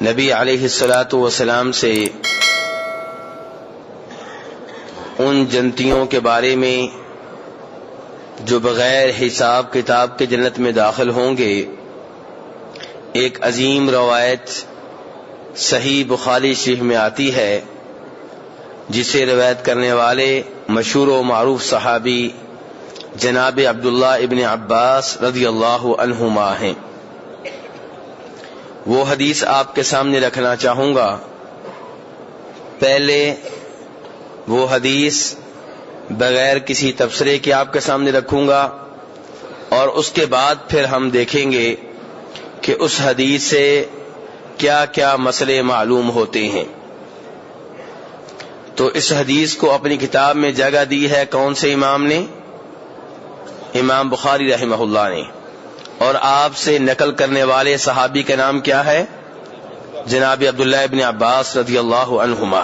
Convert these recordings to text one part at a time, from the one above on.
نبی علیہ الصلاۃ والسلام سے ان جنتیوں کے بارے میں جو بغیر حساب کتاب کے جنت میں داخل ہوں گے ایک عظیم روایت صحیح بخاری شریف میں آتی ہے، جسے روایت کرنے والے مشہور و معروف صحابی جناب عبداللہ ابن عباس رضی اللہ عنہما ہیں۔ وہ حدیث آپ کے سامنے رکھنا چاہوں گا۔ پہلے وہ حدیث بغیر کسی تبصرے کے آپ کے سامنے رکھوں گا، اور اس کے بعد پھر ہم دیکھیں گے کہ اس حدیث سے کیا کیا مسئلے معلوم ہوتے ہیں۔ تو اس حدیث کو اپنی کتاب میں جگہ دی ہے کون سے امام نے؟ امام بخاری رحمہ اللہ نے، اور آپ سے نقل کرنے والے صحابی کا نام کیا ہے؟ جناب عبداللہ ابن عباس رضی اللہ عنہما۔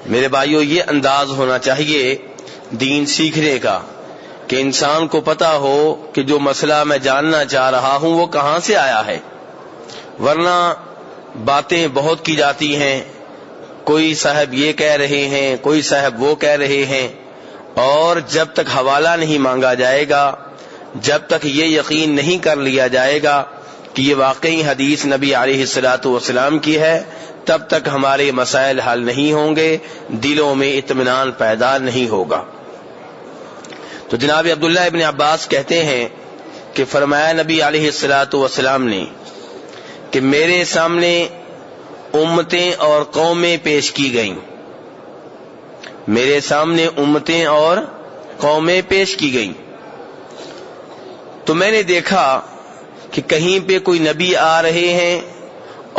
میرے بھائیو، یہ انداز ہونا چاہیے دین سیکھنے کا کہ انسان کو پتہ ہو کہ جو مسئلہ میں جاننا چاہ رہا ہوں وہ کہاں سے آیا ہے، ورنہ باتیں بہت کی جاتی ہیں، کوئی صاحب یہ کہہ رہے ہیں، کوئی صاحب وہ کہہ رہے ہیں، اور جب تک حوالہ نہیں مانگا جائے گا، جب تک یہ یقین نہیں کر لیا جائے گا کہ یہ واقعی حدیث نبی علیہ الصلاۃ والسلام کی ہے، تب تک ہمارے مسائل حل نہیں ہوں گے، دلوں میں اطمینان پیدا نہیں ہوگا۔ تو جناب عبداللہ ابن عباس کہتے ہیں کہ فرمایا نبی علیہ الصلاۃ والسلام نے کہ میرے سامنے امتیں اور قومیں پیش کی گئیں، میرے سامنے امتیں اور قومیں پیش کی گئیں، تو میں نے دیکھا کہ کہیں پہ کوئی نبی آ رہے ہیں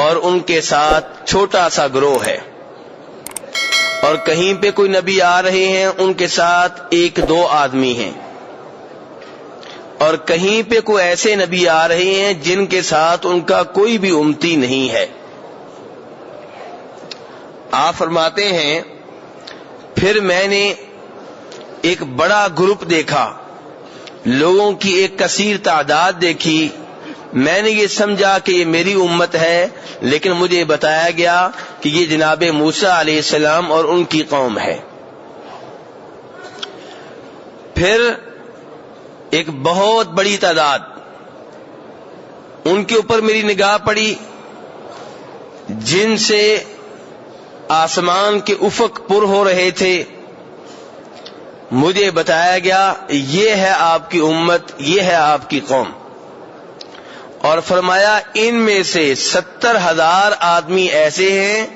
اور ان کے ساتھ چھوٹا سا گروہ ہے، اور کہیں پہ کوئی نبی آ رہے ہیں ان کے ساتھ ایک دو آدمی ہیں، اور کہیں پہ کوئی ایسے نبی آ رہے ہیں جن کے ساتھ ان کا کوئی بھی امتی نہیں ہے۔ آپ فرماتے ہیں پھر میں نے ایک بڑا گروپ دیکھا، لوگوں کی ایک کثیر تعداد دیکھی، میں نے یہ سمجھا کہ یہ میری امت ہے، لیکن مجھے بتایا گیا کہ یہ جناب موسیٰ علیہ السلام اور ان کی قوم ہے۔ پھر ایک بہت بڑی تعداد، ان کے اوپر میری نگاہ پڑی جن سے آسمان کے افق پر ہو رہے تھے، مجھے بتایا گیا یہ ہے آپ کی امت، یہ ہے آپ کی قوم، اور فرمایا ان میں سے 70,000 آدمی ایسے ہیں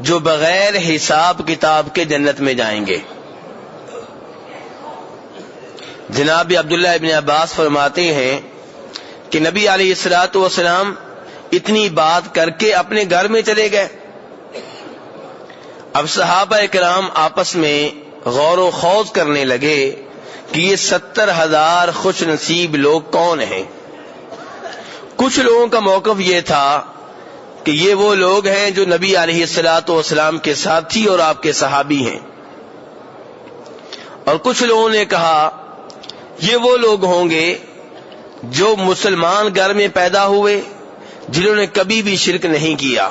جو بغیر حساب کتاب کے جنت میں جائیں گے۔ جناب عبداللہ ابن عباس فرماتے ہیں کہ نبی علیہ الصلوۃ والسلام اتنی بات کر کے اپنے گھر میں چلے گئے۔ اب صحابہ کرام آپس میں غور و خوض کرنے لگے کہ یہ 70,000 خوش نصیب لوگ کون ہیں۔ کچھ لوگوں کا موقف یہ تھا کہ یہ وہ لوگ ہیں جو نبی علیہ الصلوۃ والسلام کے ساتھی اور آپ کے صحابی ہیں، اور کچھ لوگوں نے کہا یہ وہ لوگ ہوں گے جو مسلمان گھر میں پیدا ہوئے، جنہوں نے کبھی بھی شرک نہیں کیا۔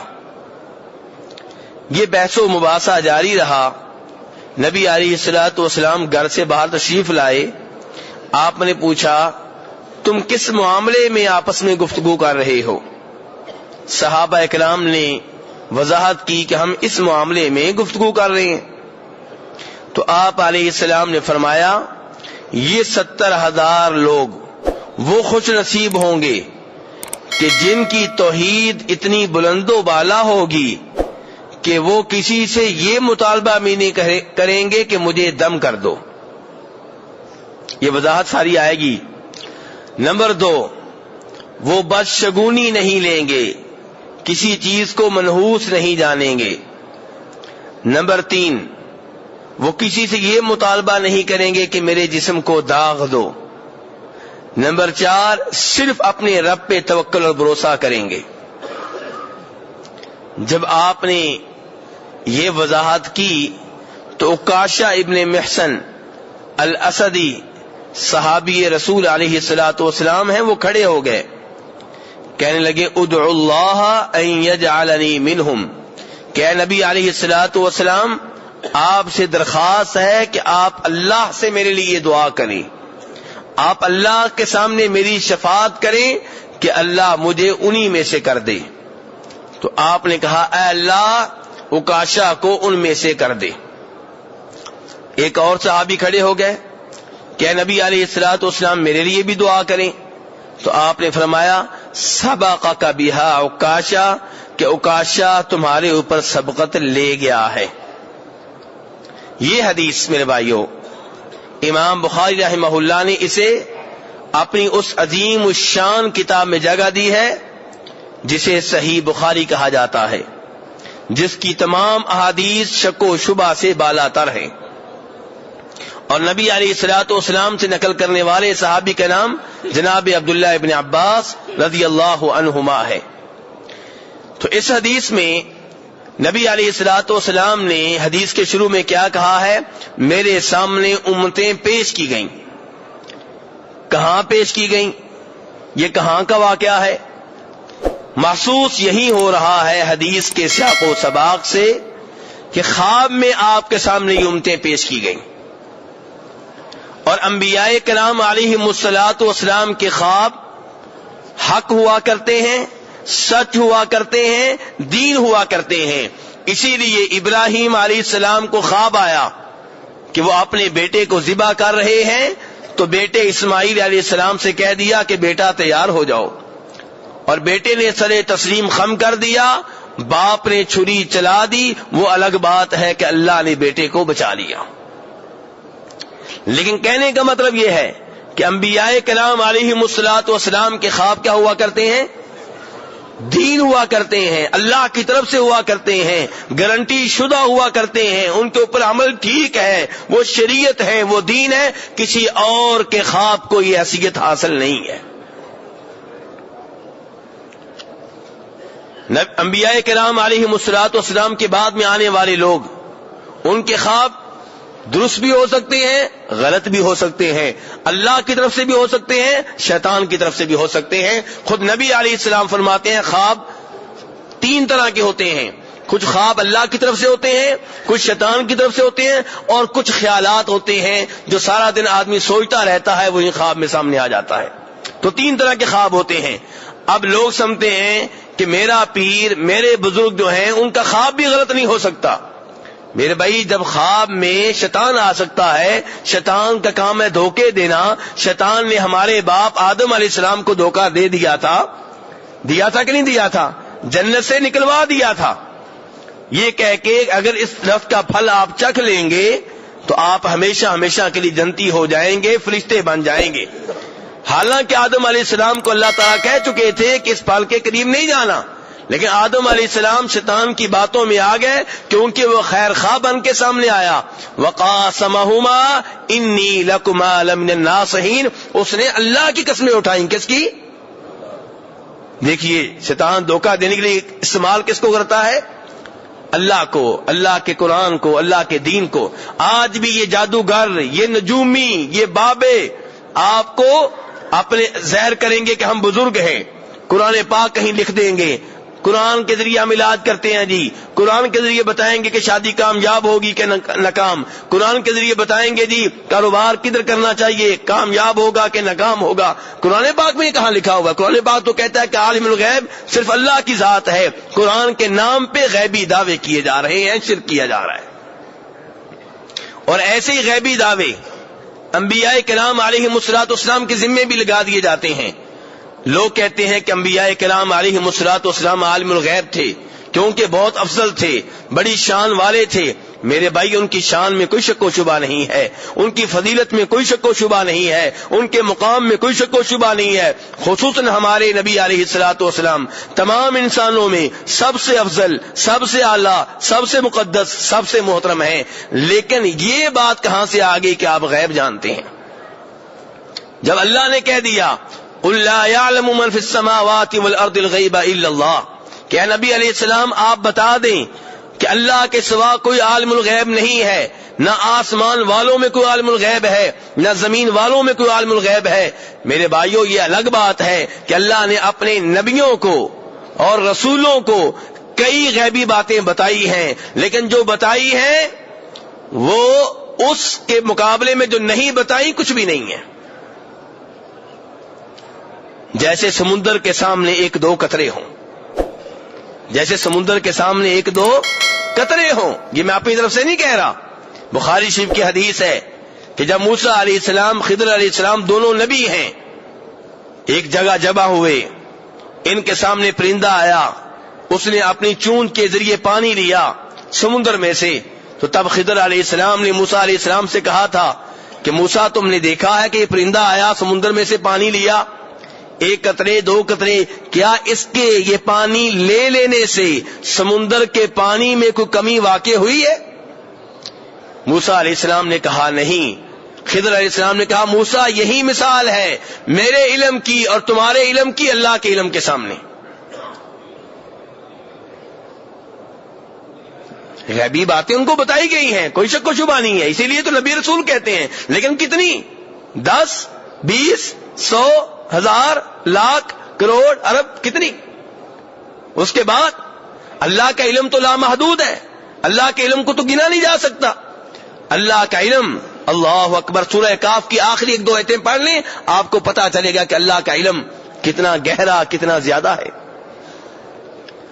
یہ بحث و مباحثہ جاری رہا۔ نبی علیہ الصلوۃ والسلام گھر سے باہر تشریف لائے، آپ نے پوچھا تم کس معاملے میں آپس میں گفتگو کر رہے ہو؟ صحابہ کرام نے وضاحت کی کہ ہم اس معاملے میں گفتگو کر رہے ہیں۔ تو آپ علیہ السلام نے فرمایا یہ 70,000 لوگ وہ خوش نصیب ہوں گے کہ جن کی توحید اتنی بلند و بالا ہوگی کہ وہ کسی سے یہ مطالبہ بھی نہیں کریں گے کہ مجھے دم کر دو۔ یہ وضاحت ساری آئے گی۔ نمبر 2، وہ بدشگونی نہیں لیں گے، کسی چیز کو منحوس نہیں جانیں گے۔ نمبر 3، وہ کسی سے یہ مطالبہ نہیں کریں گے کہ میرے جسم کو داغ دو۔ نمبر 4، صرف اپنے رب پہ توکل اور بھروسہ کریں گے۔ جب آپ نے یہ وضاحت کی تو عکاشہ ابن محصن الاسدی صحابی رسول علیہ الصلوۃ والسلام ہیں، وہ کھڑے ہو گئے، کہنے لگے ادعو اللہ ان یجعلنی منہم، کہ اے نبی علیہ الصلوۃ والسلام آپ سے درخواست ہے کہ آپ اللہ سے میرے لیے دعا کریں، آپ اللہ کے سامنے میری شفاعت کریں کہ اللہ مجھے انہی میں سے کر دے۔ تو آپ نے کہا اے اللہ عکاشہ کو ان میں سے کر دے۔ ایک اور صحابی کھڑے ہو گئے کہ اے نبی علیہ الصلوۃ والسلام میرے لیے بھی دعا کریں۔ تو آپ نے فرمایا سبقک بہا عکاشہ، کہ عکاشہ تمہارے اوپر سبقت لے گیا ہے۔ یہ حدیث میرے بھائیوں امام بخاری رحمہ اللہ نے اسے اپنی اس عظیم الشان کتاب میں جگہ دی ہے جسے صحیح بخاری کہا جاتا ہے، جس کی تمام احادیث شک و شبہ سے بالا تر ہیں، اور نبی علیہ الصلوۃ والسلام سے نقل کرنے والے صحابی کا نام جناب عبداللہ ابن عباس رضی اللہ عنہما ہے۔ تو اس حدیث میں نبی علیہ الصلوۃ والسلام نے حدیث کے شروع میں کیا کہا ہے؟ میرے سامنے امتیں پیش کی گئیں۔ کہاں پیش کی گئیں؟ یہ کہاں کا واقعہ ہے؟ محسوس یہی ہو رہا ہے حدیث کے سیاق و سباق سے کہ خواب میں آپ کے سامنے یہ امتیں پیش کی گئیں، اور انبیاء کرام علیہم الصلوۃ والسلام کے خواب حق ہوا کرتے ہیں، سچ ہوا کرتے ہیں، دین ہوا کرتے ہیں۔ اسی لیے ابراہیم علیہ السلام کو خواب آیا کہ وہ اپنے بیٹے کو ذبح کر رہے ہیں، تو بیٹے اسماعیل علیہ السلام سے کہہ دیا کہ بیٹا تیار ہو جاؤ، اور بیٹے نے سر تسلیم خم کر دیا، باپ نے چھری چلا دی۔ وہ الگ بات ہے کہ اللہ نے بیٹے کو بچا لیا، لیکن کہنے کا مطلب یہ ہے کہ انبیاء کرام علیہم الصلوۃ والسلام کے خواب کیا ہوا کرتے ہیں؟ دین ہوا کرتے ہیں، اللہ کی طرف سے ہوا کرتے ہیں، گارنٹی شدہ ہوا کرتے ہیں، ان کے اوپر عمل ٹھیک ہے، وہ شریعت ہے، وہ دین ہے۔ کسی اور کے خواب کو یہ حیثیت حاصل نہیں ہے۔ انبیاء کرام علیہم الصلوۃ والسلام کے بعد میں آنے والے لوگ، ان کے خواب درست بھی ہو سکتے ہیں، غلط بھی ہو سکتے ہیں، اللہ کی طرف سے بھی ہو سکتے ہیں، شیطان کی طرف سے بھی ہو سکتے ہیں۔ خود نبی علیہ السلام فرماتے ہیں خواب 3 طرح کے ہوتے ہیں، کچھ خواب اللہ کی طرف سے ہوتے ہیں، کچھ شیطان کی طرف سے ہوتے ہیں، اور کچھ خیالات ہوتے ہیں جو سارا دن آدمی سوچتا رہتا ہے، وہی خواب میں سامنے آ جاتا ہے۔ تو 3 طرح کے خواب ہوتے ہیں۔ اب لوگ سمجھتے ہیں کہ میرا پیر، میرے بزرگ جو ہیں، ان کا خواب بھی غلط نہیں ہو سکتا۔ میرے بھائی، جب خواب میں شیطان آ سکتا ہے، شیطان کا کام ہے دھوکے دینا۔ شیطان نے ہمارے باپ آدم علیہ السلام کو دھوکہ دے دیا تھا کہ نہیں دیا تھا؟ جنت سے نکلوا دیا تھا، یہ کہہ کے اگر اس درخت کا پھل آپ چکھ لیں گے تو آپ ہمیشہ ہمیشہ کے لیے جنتی ہو جائیں گے، فرشتے بن جائیں گے۔ حالانکہ آدم علیہ السلام کو اللہ تعالیٰ کہہ چکے تھے کہ اس پھل کے قریب نہیں جانا، لیکن آدم علیہ السلام شیطان کی باتوں میں آ گئے، کیونکہ وہ خیر خواہ بن کے سامنے آیا۔ وقاسمہما انی لکما لمن الناصحین، اس نے اللہ کی قسمیں اٹھائیں۔ کس کی؟ دیکھیے، شیطان دھوکہ دینے کے لیے استعمال کس کو کرتا ہے؟ اللہ کو، اللہ کے قرآن کو، اللہ کے دین کو۔ آج بھی یہ جادوگر، یہ نجومی، یہ بابے آپ کو اپنے زہر کریں گے کہ ہم بزرگ ہیں، قرآن پاک کہیں لکھ دیں گے، قرآن کے ذریعے ہم علاج کرتے ہیں جی، قرآن کے ذریعے بتائیں گے کہ شادی کامیاب ہوگی کہ ناکام، قرآن کے ذریعے بتائیں گے جی کاروبار کدھر کرنا چاہیے، کامیاب ہوگا کہ ناکام ہوگا۔ قرآن پاک میں کہاں لکھا ہوا؟ قرآن پاک تو کہتا ہے کہ عالم الغیب صرف اللہ کی ذات ہے۔ قرآن کے نام پہ غیبی دعوے کیے جا رہے ہیں، شرک کیا جا رہا ہے۔ اور ایسے ہی غیبی دعوے انبیاء کرام علیہم الصلوۃ والسلام کے ذمے بھی لگا دیے جاتے ہیں۔ لوگ کہتے ہیں کہ انبیاء کرام علیہم الصلوۃ والسلام عالم الغیب تھے، کیونکہ بہت افضل تھے، بڑی شان والے تھے۔ میرے بھائی، ان کی شان میں کوئی شک و شبہ نہیں ہے، ان کی فضیلت میں کوئی شک و شبہ نہیں ہے، ان کے مقام میں کوئی شک و شبہ نہیں ہے۔ خصوصاً ہمارے نبی علیہ الصلوۃ والسلام تمام انسانوں میں سب سے افضل، سب سے اعلیٰ، سب سے مقدس، سب سے محترم ہیں۔ لیکن یہ بات کہاں سے آ گئی کہ آپ غیب جانتے ہیں؟ جب اللہ نے کہہ دیا قُلْ لَا يَعْلَمُ مَنْ فِي السَّمَاوَاتِ وَالْأَرْضِ الْغَيْبَ إِلَّا اللَّهُ، کہ اے نبی علیہ السلام آپ بتا دیں کہ اللہ کے سوا کوئی عالم الغیب نہیں ہے، نہ آسمان والوں میں کوئی عالم الغیب ہے، نہ زمین والوں میں کوئی عالم الغیب ہے۔ میرے بھائیوں، یہ الگ بات ہے کہ اللہ نے اپنے نبیوں کو اور رسولوں کو کئی غیبی باتیں بتائی ہیں، لیکن جو بتائی ہیں وہ اس کے مقابلے میں جو نہیں بتائی کچھ بھی نہیں ہے۔ جیسے سمندر کے سامنے ایک دو قطرے ہوں، جیسے سمندر کے سامنے ایک دو قطرے ہوں، یہ میں اپنی طرف سے نہیں کہہ رہا، بخاری شریف کی حدیث ہے کہ جب موسیٰ علیہ السلام، خضر علیہ السلام دونوں نبی ہیں، ایک جگہ جمع ہوئے، ان کے سامنے پرندہ آیا، اس نے اپنی چونچ کے ذریعے پانی لیا سمندر میں سے، تو تب خضر علیہ السلام نے موسیٰ علیہ السلام سے کہا تھا کہ موسیٰ تم نے دیکھا ہے کہ یہ پرندہ آیا، سمندر میں سے پانی لیا، ایک قطرے دو قطرے، کیا اس کے یہ پانی لے لینے سے سمندر کے پانی میں کوئی کمی واقع ہوئی ہے؟ موسیٰ علیہ السلام نے کہا نہیں۔ خضر علیہ السلام نے کہا موسیٰ یہی مثال ہے میرے علم کی اور تمہارے علم کی اللہ کے علم کے سامنے۔ غیبی باتیں ان کو بتائی گئی ہیں، کوئی شک و شبہ نہیں ہے، اسی لیے تو نبی رسول کہتے ہیں، لیکن کتنی؟ 10 20 100 1000 لاکھ کروڑ ارب، کتنی؟ اس کے بعد اللہ کا علم تو لامحدود ہے، اللہ کے علم کو تو گنا نہیں جا سکتا۔ اللہ کا علم، اللہ اکبر، سورہ کاف کی آخری 1-2 آیتیں پڑھ لیں، آپ کو پتا چلے گا کہ اللہ کا علم کتنا گہرا، کتنا زیادہ ہے۔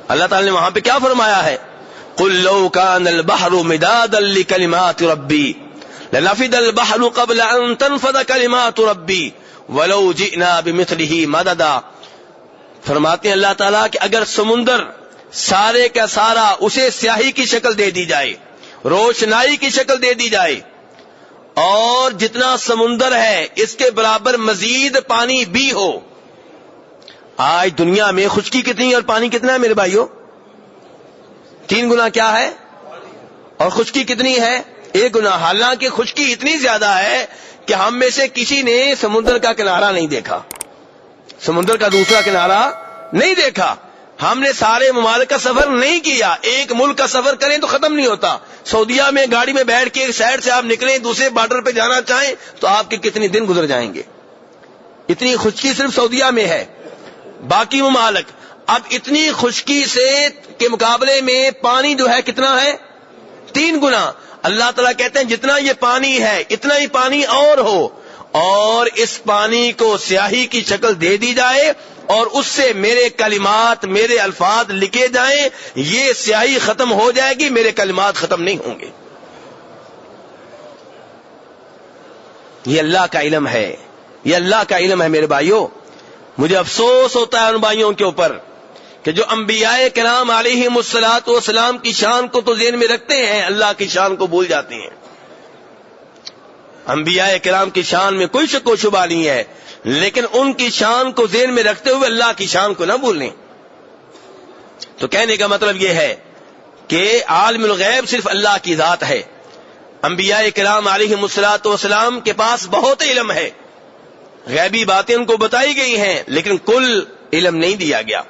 اللہ تعالی نے وہاں پہ کیا فرمایا ہے؟ قُلْ لَوْ كَانَ الْبَحْرُ مِدَادًا لِكَلِمَاتِ رَبِّي لَنَفِدَ الْبَحْرُ قَبْلَ أَن تَنفَدَ كَلِمَاتُ رَبِّي وَلَوْ جِئْنَا بِمِثْلِهِ مَدَدًا۔ فرماتے ہیں اللہ تعالیٰ کہ اگر سمندر سارے کا سارا اسے سیاہی کی شکل دے دی جائے، روشنائی کی شکل دے دی جائے، اور جتنا سمندر ہے اس کے برابر مزید پانی بھی ہو۔ آج دنیا میں خشکی کتنی اور پانی کتنا ہے میرے بھائیوں؟ 3 گنا کیا ہے؟ اور خشکی کتنی ہے؟ 1 گنا۔ حالانکہ خشکی اتنی زیادہ ہے کہ ہم میں سے کسی نے سمندر کا کنارہ نہیں دیکھا، سمندر کا دوسرا کنارہ نہیں دیکھا۔ ہم نے سارے ممالک کا سفر نہیں کیا، ایک ملک کا سفر کریں تو ختم نہیں ہوتا۔ سعودیہ میں گاڑی میں بیٹھ کے ایک سائڈ سے آپ نکلیں، دوسرے بارڈر پہ جانا چاہیں تو آپ کے کتنے دن گزر جائیں گے۔ اتنی خشکی صرف سعودیہ میں ہے، باقی ممالک اب اتنی خشکی سے کے مقابلے میں پانی جو ہے کتنا ہے؟ 3 گنا۔ اللہ تعالیٰ کہتے ہیں جتنا یہ پانی ہے اتنا ہی پانی اور ہو، اور اس پانی کو سیاہی کی شکل دے دی جائے اور اس سے میرے کلمات، میرے الفاظ لکھے جائیں، یہ سیاہی ختم ہو جائے گی، میرے کلمات ختم نہیں ہوں گے۔ یہ اللہ کا علم ہے، یہ اللہ کا علم ہے میرے بھائیوں۔ مجھے افسوس ہوتا ہے ان بھائیوں کے اوپر کہ جو انبیاء کرام علیہم الصلاۃ والسلام کی شان کو تو ذہن میں رکھتے ہیں، اللہ کی شان کو بھول جاتے ہیں۔ انبیاء کرام کی شان میں کوئی شک و شبہ نہیں ہے، لیکن ان کی شان کو ذہن میں رکھتے ہوئے اللہ کی شان کو نہ بھولیں۔ تو کہنے کا مطلب یہ ہے کہ عالم الغیب صرف اللہ کی ذات ہے۔ انبیاء کرام علیہم الصلاۃ والسلام کے پاس بہت علم ہے، غیبی باتیں ان کو بتائی گئی ہیں، لیکن کل علم نہیں دیا گیا۔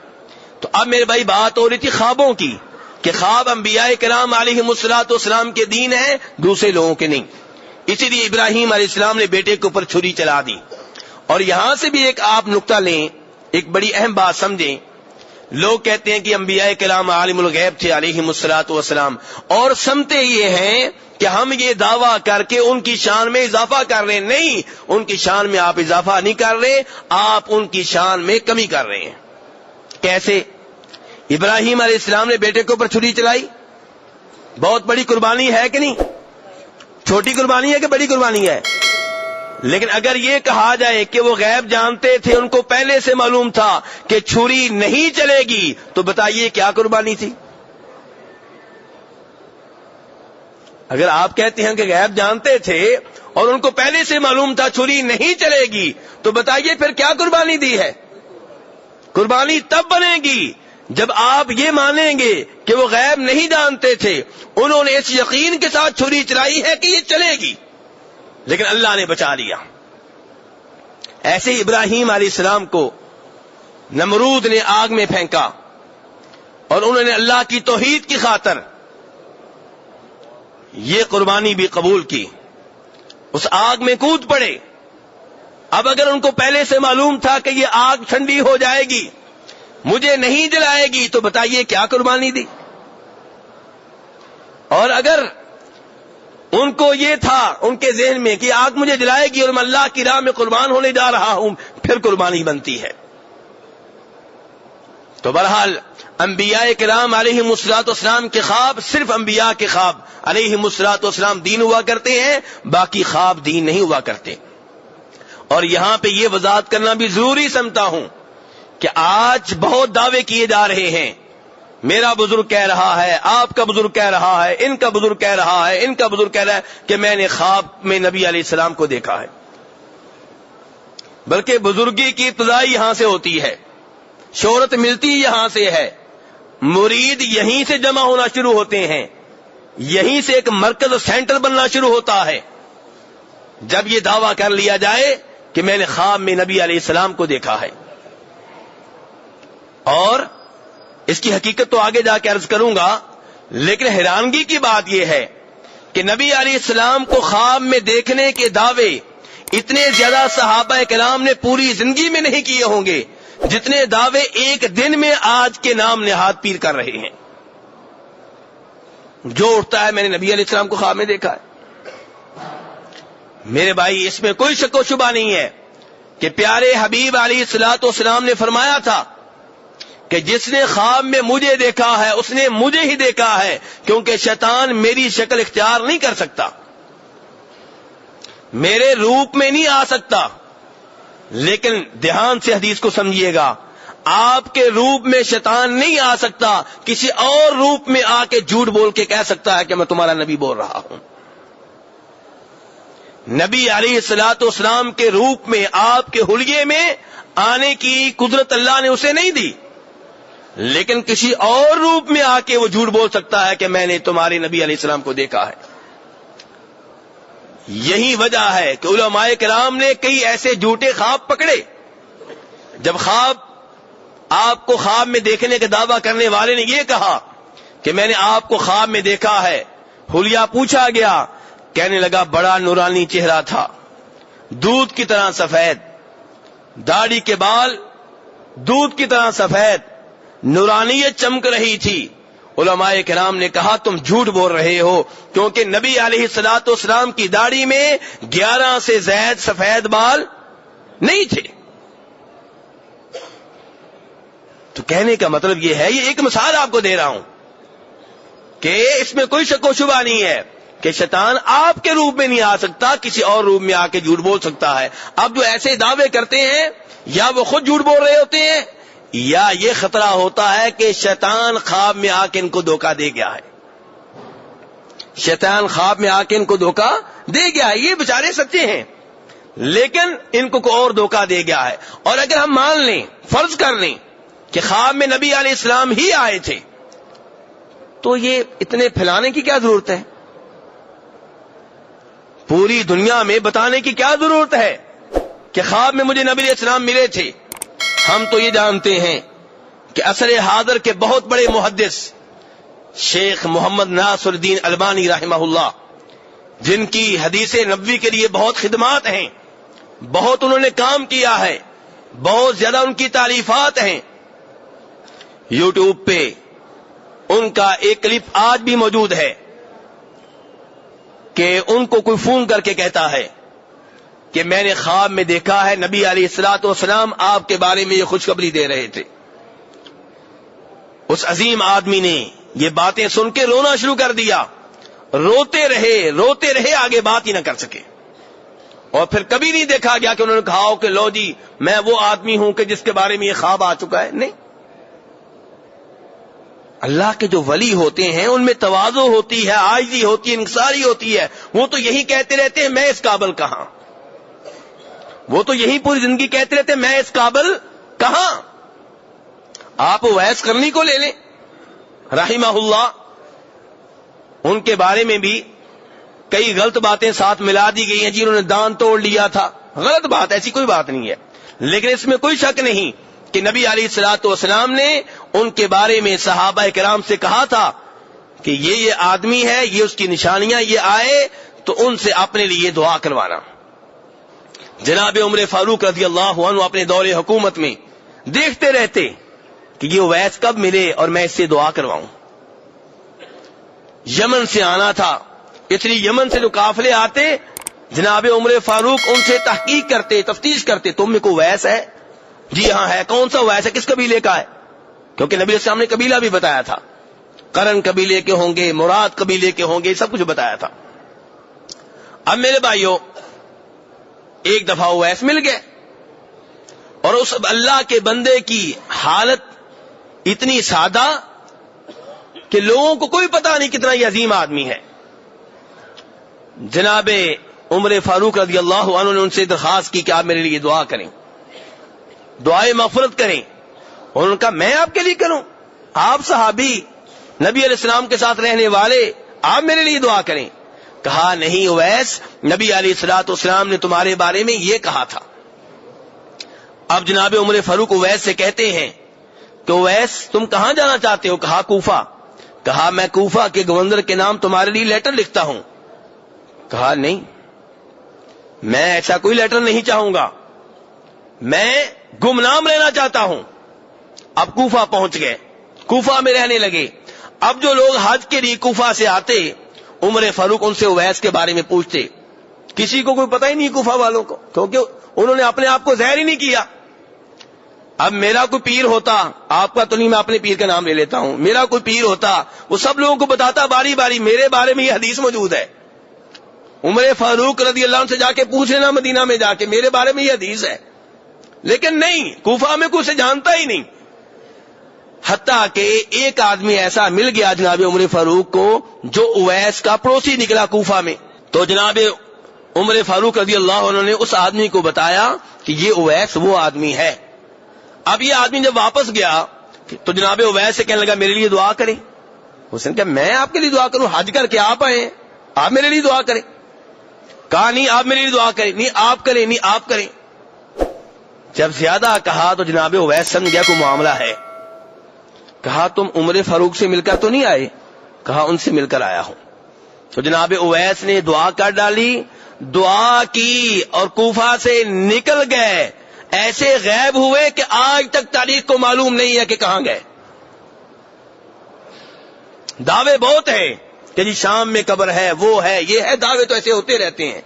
تو اب میرے بھائی بات ہو رہی تھی خوابوں کی، کہ خواب انبیاء کرام علیہم الصلاۃ والسلام کے دین ہے، دوسرے لوگوں کے نہیں۔ اسی لیے ابراہیم علیہ السلام نے بیٹے کے اوپر چھری چلا دی۔ اور یہاں سے بھی ایک آپ نقطہ لیں، ایک بڑی اہم بات سمجھیں۔ لوگ کہتے ہیں کہ انبیاء کرام عالم الغیب تھے علیہم الصلاۃ والسلام، اور سمتے یہ ہیں کہ ہم یہ دعویٰ کر کے ان کی شان میں اضافہ کر رہے ہیں۔ نہیں، ان کی شان میں آپ اضافہ نہیں کر رہے، آپ ان کی شان میں کمی کر رہے ہیں۔ کیسے؟ ابراہیم علیہ السلام نے بیٹے کے اوپر چھری چلائی، بہت بڑی قربانی ہے کہ نہیں؟ چھوٹی قربانی ہے کہ بڑی قربانی ہے؟ لیکن اگر یہ کہا جائے کہ وہ غیب جانتے تھے، ان کو پہلے سے معلوم تھا کہ چھری نہیں چلے گی، تو بتائیے کیا قربانی تھی؟ اگر آپ کہتے ہیں کہ غیب جانتے تھے اور ان کو پہلے سے معلوم تھا چھری نہیں چلے گی، تو بتائیے پھر کیا قربانی دی ہے؟ قربانی تب بنے گی جب آپ یہ مانیں گے کہ وہ غیب نہیں جانتے تھے، انہوں نے اس یقین کے ساتھ چھری چلائی ہے کہ یہ چلے گی، لیکن اللہ نے بچا لیا۔ ایسے ہی ابراہیم علیہ السلام کو نمرود نے آگ میں پھینکا، اور انہوں نے اللہ کی توحید کی خاطر یہ قربانی بھی قبول کی، اس آگ میں کود پڑے۔ اب اگر ان کو پہلے سے معلوم تھا کہ یہ آگ ٹھنڈی ہو جائے گی، مجھے نہیں جلائے گی، تو بتائیے کیا قربانی دی؟ اور اگر ان کو یہ تھا ان کے ذہن میں کہ آگ مجھے جلائے گی اور میں اللہ کی راہ میں قربان ہونے جا رہا ہوں، پھر قربانی بنتی ہے۔ تو بہرحال انبیاء کرام علیہم الصلوۃ والسلام کے خواب صرف انبیاء کے خواب علیہم الصلوۃ والسلام دین ہوا کرتے ہیں، باقی خواب دین نہیں ہوا کرتے۔ اور یہاں پہ یہ وضاحت کرنا بھی ضروری سمجھتا ہوں کہ آج بہت دعوے کیے جا رہے ہیں، میرا بزرگ کہہ رہا ہے، آپ کا بزرگ کہہ رہا ہے، ان کا بزرگ کہہ رہا ہے، ان کا بزرگ کہہ رہا ہے کہ میں نے خواب میں نبی علیہ السلام کو دیکھا ہے۔ بلکہ بزرگی کی ابتدائی یہاں سے ہوتی ہے، شہرت ملتی یہاں سے ہے، مرید یہیں سے جمع ہونا شروع ہوتے ہیں، یہیں سے ایک مرکز سینٹر بننا شروع ہوتا ہے۔ جب یہ دعویٰ کر لیا جائے کہ میں نے خواب میں نبی علیہ السلام کو دیکھا ہے، اور اس کی حقیقت تو آگے جا کے عرض کروں گا، لیکن حیرانگی کی بات یہ ہے کہ نبی علیہ السلام کو خواب میں دیکھنے کے دعوے اتنے زیادہ صحابہ کرام نے پوری زندگی میں نہیں کیے ہوں گے جتنے دعوے ایک دن میں آج کے نام نہاد پیر کر رہے ہیں۔ جو اٹھتا ہے میں نے نبی علیہ السلام کو خواب میں دیکھا ہے، میرے بھائی اس میں کوئی شک و شبہ نہیں ہے کہ پیارے حبیب علیہ الصلوۃ والسلام نے فرمایا تھا کہ جس نے خواب میں مجھے دیکھا ہے اس نے مجھے ہی دیکھا ہے، کیونکہ شیطان میری شکل اختیار نہیں کر سکتا، میرے روپ میں نہیں آ سکتا۔ لیکن دھیان سے حدیث کو سمجھیے گا، آپ کے روپ میں شیطان نہیں آ سکتا، کسی اور روپ میں آ کے جھوٹ بول کے کہہ سکتا ہے کہ میں تمہارا نبی بول رہا ہوں۔ نبی علیہ الصلوۃ والسلام کے روپ میں، آپ کے حلیے میں آنے کی قدرت اللہ نے اسے نہیں دی، لیکن کسی اور روپ میں آ کے وہ جھوٹ بول سکتا ہے کہ میں نے تمہارے نبی علیہ السلام کو دیکھا ہے۔ یہی وجہ ہے کہ علماء کرام نے کئی ایسے جھوٹے خواب پکڑے۔ جب آپ کو خواب میں دیکھنے کا دعویٰ کرنے والے نے یہ کہا کہ میں نے آپ کو خواب میں دیکھا ہے، حلیہ پوچھا گیا، کہنے لگا بڑا نورانی چہرہ تھا، دودھ کی طرح سفید، داڑھی کے بال دودھ کی طرح سفید، نورانیت چمک رہی تھی۔ علماء کرام نے کہا تم جھوٹ بول رہے ہو، کیونکہ نبی علیہ الصلوۃ والسلام کی داڑھی میں 11 سے زائد سفید بال نہیں تھے۔ تو کہنے کا مطلب یہ ہے، یہ ایک مثال آپ کو دے رہا ہوں کہ اس میں کوئی شک و شبہ نہیں ہے کہ شیطان آپ کے روپ میں نہیں آ سکتا، کسی اور روپ میں آ کے جھوٹ بول سکتا ہے۔ اب جو ایسے دعوے کرتے ہیں، یا وہ خود جھوٹ بول رہے ہوتے ہیں، یا یہ خطرہ ہوتا ہے کہ شیطان خواب میں آ کے ان کو دھوکہ دے گیا ہے، شیطان خواب میں آ کے ان کو دھوکہ دے گیا ہے۔ یہ بیچارے سچے ہیں، لیکن ان کو کوئی اور دھوکہ دے گیا ہے۔ اور اگر ہم مان لیں، فرض کر لیں کہ خواب میں نبی علیہ السلام ہی آئے تھے، تو یہ اتنے پھیلانے کی کیا ضرورت ہے؟ پوری دنیا میں بتانے کی کیا ضرورت ہے کہ خواب میں مجھے نبی علیہ السلام ملے تھے؟ ہم تو یہ جانتے ہیں کہ عصر حاضر کے بہت بڑے محدث شیخ محمد ناصر الدین البانی رحمہ اللہ، جن کی حدیث نبوی کے لیے بہت خدمات ہیں، بہت انہوں نے کام کیا ہے، بہت زیادہ ان کی تعریفات ہیں، یوٹیوب پہ ان کا ایک کلپ آج بھی موجود ہے کہ ان کو کوئی فون کر کے کہتا ہے کہ میں نے خواب میں دیکھا ہے نبی علیہ الصلوۃ والسلام آپ کے بارے میں یہ خوشخبری دے رہے تھے۔ اس عظیم آدمی نے یہ باتیں سن کے رونا شروع کر دیا، روتے رہے، آگے بات ہی نہ کر سکے۔ اور پھر کبھی نہیں دیکھا گیا کہ انہوں نے کہا ہو کہ لو جی میں وہ آدمی ہوں کہ جس کے بارے میں یہ خواب آ چکا ہے، نہیں۔ اللہ کے جو ولی ہوتے ہیں ان میں تواضع ہوتی ہے، عاجزی ہوتی ہے، انکساری ہوتی ہے۔ وہ تو یہی کہتے رہتے ہیں میں اس قابل کہاں، وہ تو یہی پوری زندگی کہتے رہتے ہیں میں اس قابل کہاں۔ آپ ویس کرنی کو لے لیں رحمہ اللہ، ان کے بارے میں بھی کئی غلط باتیں ساتھ ملا دی گئی ہیں، جنہوں نے دان توڑ لیا تھا، غلط بات، ایسی کوئی بات نہیں ہے۔ لیکن اس میں کوئی شک نہیں کہ نبی علیہ الصلوۃ والسلام نے ان کے بارے میں صحابہ کرام سے کہا تھا کہ یہ آدمی ہے، یہ اس کی نشانیاں، یہ آئے تو ان سے اپنے لیے دعا کروانا۔ جناب عمر فاروق رضی اللہ عنہ اپنے دور حکومت میں دیکھتے رہتے کہ یہ اویس کب ملے اور میں اس سے دعا کرواؤں۔ یمن سے آنا تھا، اس لیے یمن سے جو قافلے آتے جناب عمر فاروق ان سے تحقیق کرتے، تفتیش کرتے، تم میں کوئی اویس ہے؟ جی ہاں ہے۔ کون سا اویس ہے؟ کس قبیلے کا ہے؟ کیونکہ نبی السلام نے قبیلہ بھی بتایا تھا، قرن قبیلے کے ہوں گے، مراد قبیلے کے ہوں گے، سب کچھ بتایا تھا۔ اب میرے بھائیوں، ایک دفعہ اویس مل گئے اور اس اللہ کے بندے کی حالت اتنی سادہ کہ لوگوں کو کوئی پتہ نہیں کتنا یہ عظیم آدمی ہے۔ جناب عمر فاروق رضی اللہ عنہ نے ان سے درخواست کی کہ آپ میرے لیے دعا کریں، دعائے مغفرت کریں۔ انہوں نے کہا میں آپ کے لیے کروں؟ آپ صحابی، نبی علیہ السلام کے ساتھ رہنے والے، آپ میرے لیے دعا کریں؟ کہا نہیں اویس، نبی علیہ الصلوۃ والسلام نے تمہارے بارے میں یہ کہا تھا۔ اب جناب عمر فاروق اویس سے کہتے ہیں کہ اویس تم کہاں جانا چاہتے ہو؟ کہا کوفہ۔ کہا میں کوفہ کے گورنر کے نام تمہارے لیے لیٹر لکھتا ہوں۔ کہا نہیں، میں ایسا کوئی لیٹر نہیں چاہوں گا، میں گمنام رہنا چاہتا ہوں۔ اب کوفہ پہنچ گئے، کوفہ میں رہنے لگے۔ اب جو لوگ حج کے لیے کوفہ سے آتے، عمر فاروق ان سے اویس کے بارے میں پوچھتے۔ کسی کو کوئی پتہ ہی نہیں کوفہ والوں کو، کیونکہ انہوں نے اپنے آپ کو ظاہر ہی نہیں کیا۔ اب میرا کوئی پیر ہوتا، آپ کا تو نہیں، میں اپنے پیر کا نام لے لیتا ہوں، میرا کوئی پیر ہوتا وہ سب لوگوں کو بتاتا باری باری میرے بارے میں یہ حدیث موجود ہے۔ عمر فاروق رضی اللہ عنہ سے جا کے پوچھ لینا مدینہ میں جا کے میرے بارے میں یہ حدیث ہے، لیکن نہیں، کوفہ میں کوئی اسے جانتا ہی نہیں۔ حتیٰ کہ ایک آدمی ایسا مل گیا جناب عمر فاروق کو جو اویس کا پڑوسی نکلا کوفہ میں، تو جناب عمر فاروق رضی اللہ عنہ نے اس آدمی کو بتایا کہ یہ اویس وہ آدمی ہے۔ اب یہ آدمی جب واپس گیا تو جناب اویس سے کہنے لگا میرے لیے دعا کریں۔ اس نے کہا میں آپ کے لیے دعا کروں؟ حج کر کے آپ آئے ہیں، آپ میرے لیے دعا کریں؟ کہا نہیں آپ میرے لیے دعا کریں، نہیں آپ کریں، نہیں آپ کریں۔ جب زیادہ کہا تو جناب اویس سمجھ گیا کوئی معاملہ ہے۔ کہا تم عمر فاروق سے مل کر تو نہیں آئے؟ کہا ان سے مل کر آیا ہوں۔ تو جناب اویس نے دعا کر ڈالی، دعا کی اور کوفہ سے نکل گئے، ایسے غائب ہوئے کہ آج تک تاریخ کو معلوم نہیں ہے کہ کہاں گئے۔ دعوے بہت ہیں کہ جی شام میں قبر ہے، وہ ہے، یہ ہے، دعوے تو ایسے ہوتے رہتے ہیں۔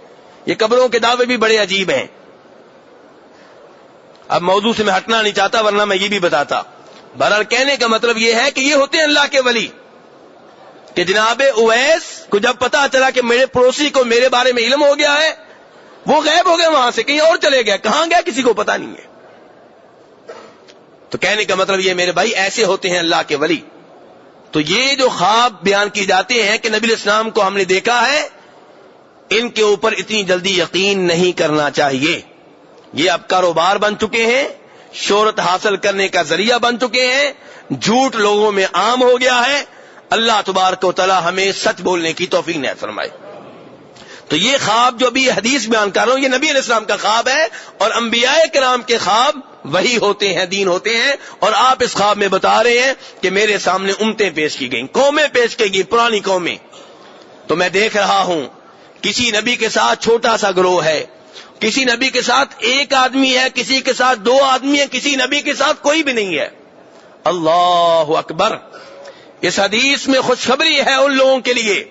یہ قبروں کے دعوے بھی بڑے عجیب ہیں۔ اب موضوع سے میں ہٹنا نہیں چاہتا ورنہ میں یہ بھی بتاتا۔ بہرحال کہنے کا مطلب یہ ہے کہ یہ ہوتے ہیں اللہ کے ولی، کہ جناب اویس کو جب پتا چلا کہ میرے پڑوسی کو میرے بارے میں علم ہو گیا ہے، وہ غائب ہو گئے، وہاں سے کہیں اور چلے گئے، کہاں گئے کسی کو پتا نہیں ہے۔ تو کہنے کا مطلب یہ میرے بھائی ایسے ہوتے ہیں اللہ کے ولی۔ تو یہ جو خواب بیان کی جاتے ہیں کہ نبی علیہ السلام کو ہم نے دیکھا ہے، ان کے اوپر اتنی جلدی یقین نہیں کرنا چاہیے۔ یہ اب کاروبار بن چکے ہیں، شہرت حاصل کرنے کا ذریعہ بن چکے ہیں، جھوٹ لوگوں میں عام ہو گیا ہے۔ اللہ تبارک و تعالی ہمیں سچ بولنے کی توفیق نصیب فرمائے۔ تو یہ خواب جو بھی حدیث بیان کر رہا ہوں یہ نبی علیہ السلام کا خواب ہے، اور انبیاء کرام کے خواب وہی ہوتے ہیں، دین ہوتے ہیں۔ اور آپ اس خواب میں بتا رہے ہیں کہ میرے سامنے امتیں پیش کی گئیں، قومیں پیش کی گئی، پرانی قومیں، تو میں دیکھ رہا ہوں کسی نبی کے ساتھ چھوٹا سا گروہ ہے، کسی نبی کے ساتھ ایک آدمی ہے، کسی کے ساتھ دو آدمی ہے، کسی نبی کے ساتھ کوئی بھی نہیں ہے۔ اللہ اکبر۔ اس حدیث میں خوشخبری ہے ان لوگوں کے لیے